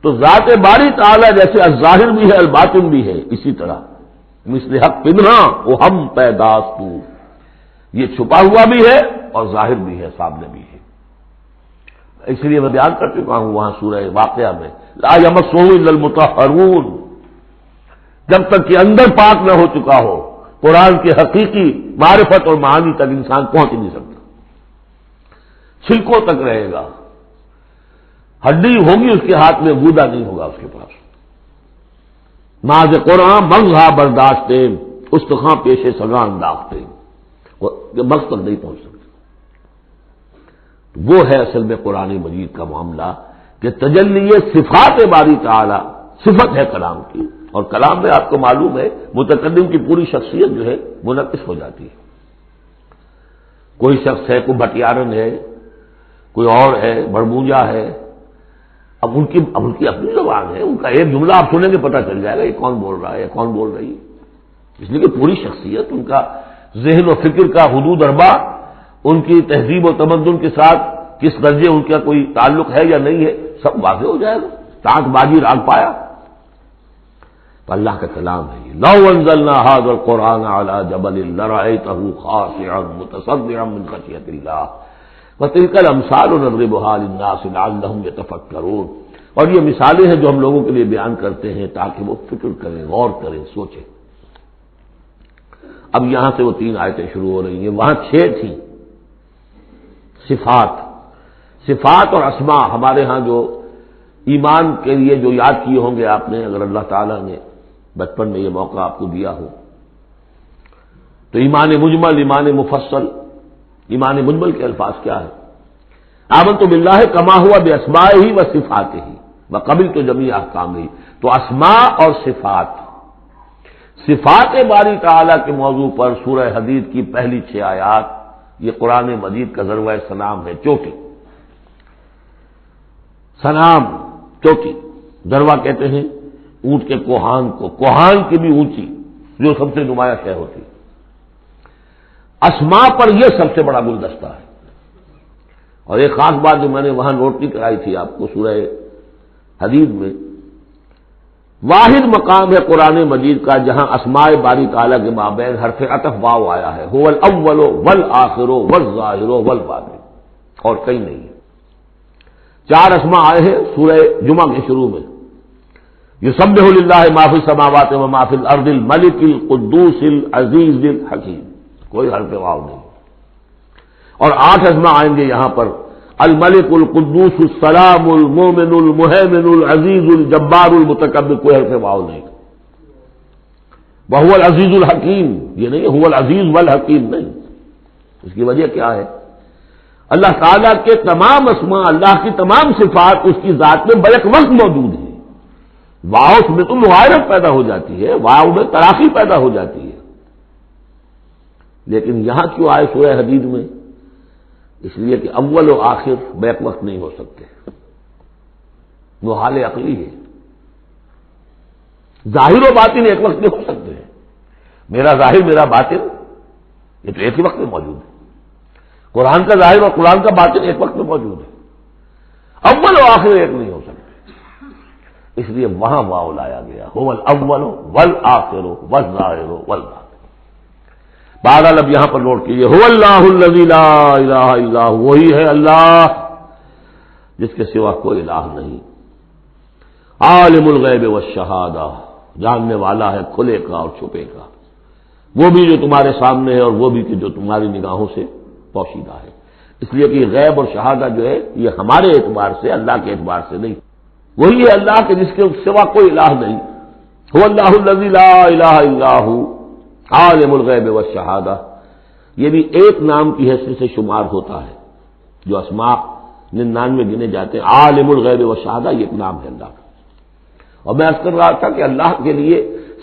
تو ذات باری تعالیٰ جیسے الظاہر بھی ہے الباطن بھی ہے، اسی طرح مثل حق پنہاں ہم پیداست، یہ چھپا ہوا بھی ہے اور ظاہر بھی ہے، سامنے بھی ہے۔ اس لیے میں بیان کر چکا ہوں وہاں سورہ واقعہ میں، لا یمسہ الا المطہرون، جب تک کہ اندر پاک نہ ہو چکا ہو قرآن کے حقیقی معرفت اور معانی تک انسان پہنچ نہیں سکتا، چھلکوں تک رہے گا، ہڈی ہوگی اس کے ہاتھ میں، گودا نہیں ہوگا اس کے پاس۔ ناز قرآن منگھا برداشت استخاں پیشے سگاں انداختے، بس تک نہیں پہنچ سکتا۔ وہ ہے اصل میں قرآن مجید کا معاملہ کہ تجلی صفات باری تعالی، صفت ہے کلام کی، اور کلام میں آپ کو معلوم ہے متکلم کی پوری شخصیت جو ہے منعکس ہو جاتی ہے۔ کوئی شخص ہے، کوئی بھٹیارن ہے، کوئی اور ہے، بڑمونجا ہے، اب ان کی اپنی زبان ہے، ان کا ایک جملہ آپ سنیں گے پتہ چل جائے گا یہ کون بول رہا ہے، کون بول رہی ہے، اس لیے کہ پوری شخصیت، ان کا ذہن و فکر کا حدود اربع، ان کی تہذیب و تمدن کے ساتھ کس درجے ان کا کوئی تعلق ہے یا نہیں ہے، سب واضح ہو جائے گا، تانک بازی راگ پایا۔ تو اللہ کا کلام ہے یہ، لو انزلنا ھذا القرآن علی جبل لرأیتہ خاشعا متصدعا من خشیۃ اللہ، وَتِلْكَ الْأَمْثَالُ نَضْرِبُهَا لِلنَّاسِ لَعَلَّهُمْ يَتَفَكَّرُونَ، اور یہ مثالیں ہیں جو ہم لوگوں کے لیے بیان کرتے ہیں تاکہ وہ فکر کریں، غور کریں، سوچیں۔ اب یہاں سے وہ 3 آیتیں شروع ہو رہی ہیں، وہاں 6 تھیں۔ صفات اور اسماء ہمارے ہاں جو ایمان کے لیے جو یاد کیے ہوں گے آپ نے، اگر اللہ تعالیٰ نے بچپن میں یہ موقع آپ کو دیا ہو، تو ایمان مجمل، ایمان مفصل۔ ایمان مجمل کے الفاظ کیا ہے؟ آمنت باللہ کما ہوا باسمائہ و صفاتہ وقبلت جمیع احکامہ۔ تو اسماء اور صفات باری تعالیٰ کے موضوع پر سورہ حدید کی پہلی 6 آیات، یہ قرآن مجید کا ذروہ سلام ہے، چوٹی۔ سلام چوٹی، ذروہ کہتے ہیں اونٹ کے کوہان کو، کوہان کی بھی اونچی جو سب سے نمایاں شے ہوتی۔ اسماء پر یہ سب سے بڑا گلدستہ ہے۔ اور ایک خاص بات جو میں نے وہاں نوٹ نہیں کرائی تھی آپ کو، سورہ حدید میں واحد مقام ہے قرآن مجید کا جہاں اسماء باری تعالیٰ کے مابین حرف عطف واو آیا ہے، هو الاول والآخر والظاہر والباطن، اور کہیں نہیں ہے۔ 4 اسماء آئے ہیں سورہ جمعہ کے شروع میں، یسبح للہ ما فی السماوات و ما فی الارض الملک القدوس العزیز الحکیم، کوئی حرف واو نہیں۔ اور 8 اسماء آئیں گے یہاں پر، الملک القدوس السلام المومن المہیمن العزیز الجبار المتکبر، کوئی حرف واو نہیں۔ وہو العزیز الحکیم، یہ نہیں هو العزیز والحکیم نہیں۔ اس کی وجہ کیا ہے؟ اللہ تعالیٰ کے تمام اسماء، اللہ کی تمام صفات اس کی ذات میں بیک وقت موجود ہیں۔ واو میں تو مغایرت پیدا ہو جاتی ہے، واو میں تراخی پیدا ہو جاتی ہے، لیکن یہاں کیوں آئے سورہ حدید میں؟ اس لیے کہ اول و آخر بیک وقت نہیں ہو سکتے، وہ حال عقلی ہے۔ ظاہر و باطن ایک وقت میں ہو سکتے ہیں، میرا ظاہر میرا باطن یہ تو ایک ہی وقت میں موجود ہے۔ قرآن کا ظاہر اور قرآن کا باطن ایک وقت میں موجود ہے، اول و آخر ایک نہیں ہو سکتے، اس لیے وہاں واو لایا گیا، هو الاول والآخر والظاہر والباطن۔ بہرحال اب یہاں پر نوٹ کیجیے، هو اللہ الذی لا الہ الا هو، وہی ہے اللہ جس کے سوا کوئی الہ نہیں، عالم الغیب والشہادہ، جاننے والا ہے کھلے کا اور چھپے کا، وہ بھی جو تمہارے سامنے ہے اور وہ بھی کہ جو تمہاری نگاہوں سے پوشیدہ ہے۔ اس لیے کہ غیب اور شہادہ جو ہے یہ ہمارے اعتبار سے، اللہ کے اعتبار سے نہیں، وہی ہے اللہ کے جس کے سوا کوئی الہ نہیں۔ هو اللہ الذی لا الہ الا هو عالم الغیب والشہادہ، یہ بھی ایک نام کی حیثیت سے شمار ہوتا ہے، جو اسماء 99 گنے جاتے ہیں، عالم الغیب والشہادہ یہ ایک نام ہے اللہ کا۔ اور میں عرض کر رہا تھا کہ اللہ کے لیے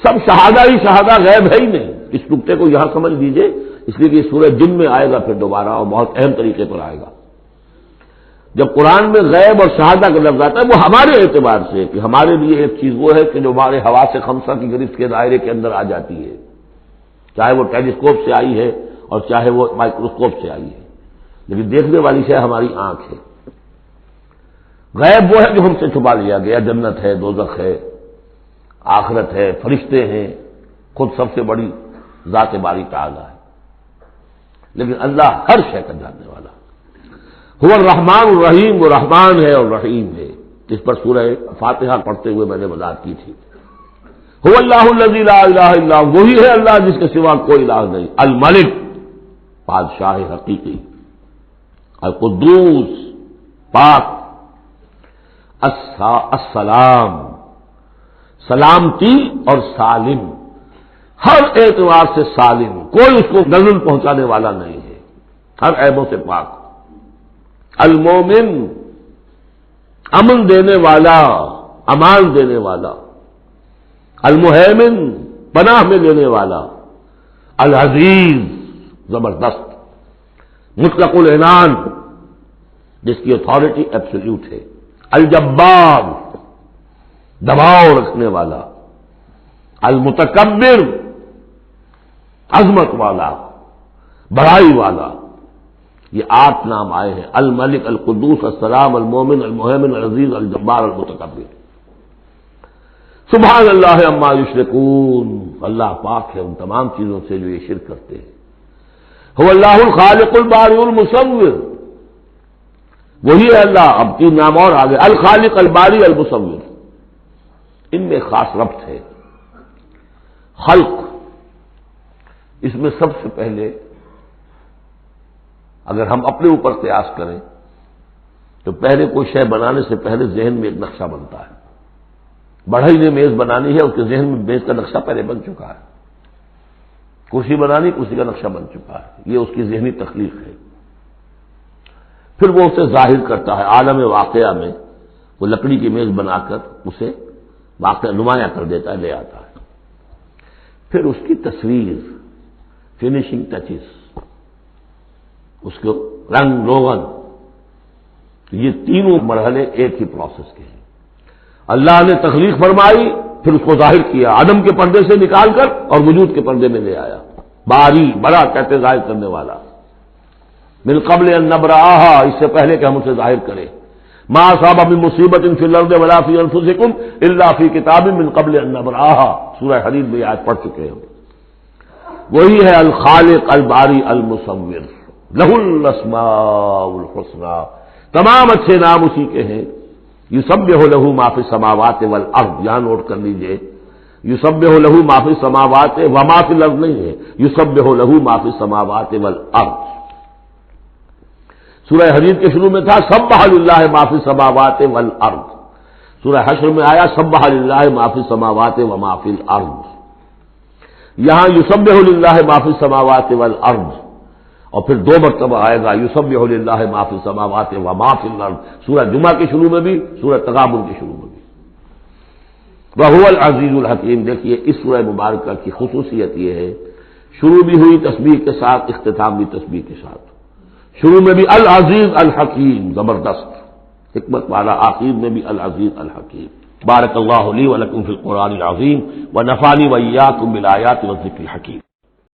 سب شہادہ ہی شہادہ، غیب ہے ہی نہیں، اس نقطے کو یہاں سمجھ لیجئے، اس لیے کہ سورہ جن میں آئے گا پھر دوبارہ اور بہت اہم طریقے پر آئے گا۔ جب قرآن میں غیب اور شہادہ کا لفظ آتا ہے وہ ہمارے اعتبار سے، کہ ہمارے لیے ایک چیز وہ ہے کہ جو ہمارے حواس خمسہ کی گرفت کے دائرے کے اندر آ جاتی ہے، چاہے وہ ٹیلیسکوپ سے آئی ہے اور چاہے وہ مائکروسکوپ سے آئی ہے، لیکن دیکھنے والی شے ہماری آنکھ ہے۔ غیب وہ ہے جو ہم سے چھپا لیا گیا، جنت ہے، دوزخ ہے، آخرت ہے، فرشتے ہیں، خود سب سے بڑی ذات باری تعالیٰ ہے، لیکن اللہ ہر شے کا جاننے والا۔ هو الرحمن الرحیم، وہ رحمان ہے اور رحیم ہے، اس پر سورہ فاتحہ پڑھتے ہوئے میں نے وضاحت کی تھی۔ هو اللہ الذی لا الہ الا هو، وہی ہے اللہ جس کے سوا کوئی الہ نہیں، الملک بادشاہ حقیقی، القدوس پاک، السلام سلامتی اور سالم، ہر اعتبار سے سالم، کوئی اس کو نزل پہنچانے والا نہیں ہے، ہر عیبوں سے پاک، المومن امن دینے والا، امان دینے والا، المہیمن پناہ میں لینے والا، العزیز زبردست، مطلق العنان جس کی اتھارٹی ایبسولوٹ ہے، الجبار دباؤ رکھنے والا، المتکبر عظمت والا، بڑائی والا، یہ 8 نام آئے ہیں، الملک، القدوس، السلام، المومن، المہیمن، العزیز، الجبار، المتکبر۔ سبحان اللہ عما یشرکون، اللہ پاک ہے ان تمام چیزوں سے جو یہ شرک کرتے ہیں۔ هو اللہ الخالق البارئ المصور، وہی ہے اللہ. اب 3 نام اور آگے, الخالق الباری المصور. ان میں خاص ربط ہے. خلق, اس میں سب سے پہلے اگر ہم اپنے اوپر قیاس کریں تو پہلے کوئی شے بنانے سے پہلے ذہن میں ایک نقشہ بنتا ہے. بڑھئی نے میز بنانی ہے, اس کے ذہن میں میز کا نقشہ پہلے بن چکا ہے. کرسی بنانی, کرسی کا نقشہ بن چکا ہے. یہ اس کی ذہنی تخلیق ہے. پھر وہ اسے ظاہر کرتا ہے عالم واقعہ میں. وہ لکڑی کی میز بنا کر اسے واقعہ نمایاں کر دیتا ہے, لے آتا ہے. پھر اس کی تصویر, فنیشنگ ٹچز, اس کو رنگ روغن, یہ تینوں مرحلے ایک ہی پروسیس کے ہیں. اللہ نے تخلیق فرمائی, پھر اس کو ظاہر کیا عدم کے پردے سے نکال کر اور وجود کے پردے میں لے آیا. باری, بڑا کہتے ظاہر کرنے والا. من قبل ان نبرأہا, اس سے پہلے کہ ہم اسے ظاہر کریں. ما اصاب من مصیبت فی الارض ولا فی انفسکم الا فی کتاب من قبل ان نبرأہا. سورہ حدید میں آج پڑھ چکے ہیں. وہی ہے الخالق الباری المصور, لہ الاسماء الحسنی. تمام اچھے نام اسی کے ہیں. یسبح لہ ما فی السماوات والارض, یہاں نوٹ کر لیجئے, یسبح لہ ما فی السماوات وما فی الارض نہیں ہے, یسبح لہ ما فی السماوات والارض. سورہ حدید کے شروع میں تھا سبح للہ ما فی السماوات والارض. سورہ حشر میں آیا سبح للہ ما فی السماوات وما فی الارض. یہاں یسبح للہ ما فی السماوات والارض, اور پھر 2 مرتبہ آئے گا یسبح للہ ما فی السماوات وما فی الارض. سورہ جمعہ کے شروع میں بھی, سورہ تغابن کے شروع میں بھی. وہو العزیز الحکیم. دیکھیے اس سورہ مبارکہ کی خصوصیت یہ ہے, شروع بھی ہوئی تسبیح کے ساتھ, اختتام بھی تسبیح کے ساتھ. شروع میں بھی العزیز الحکیم, زبردست حکمت والا, آخر میں بھی العزیز الحکیم. بارک اللہ لی ولکم فی القرآن العظیم ونفعنی وإیاکم بالآیات والذکر الحکیم.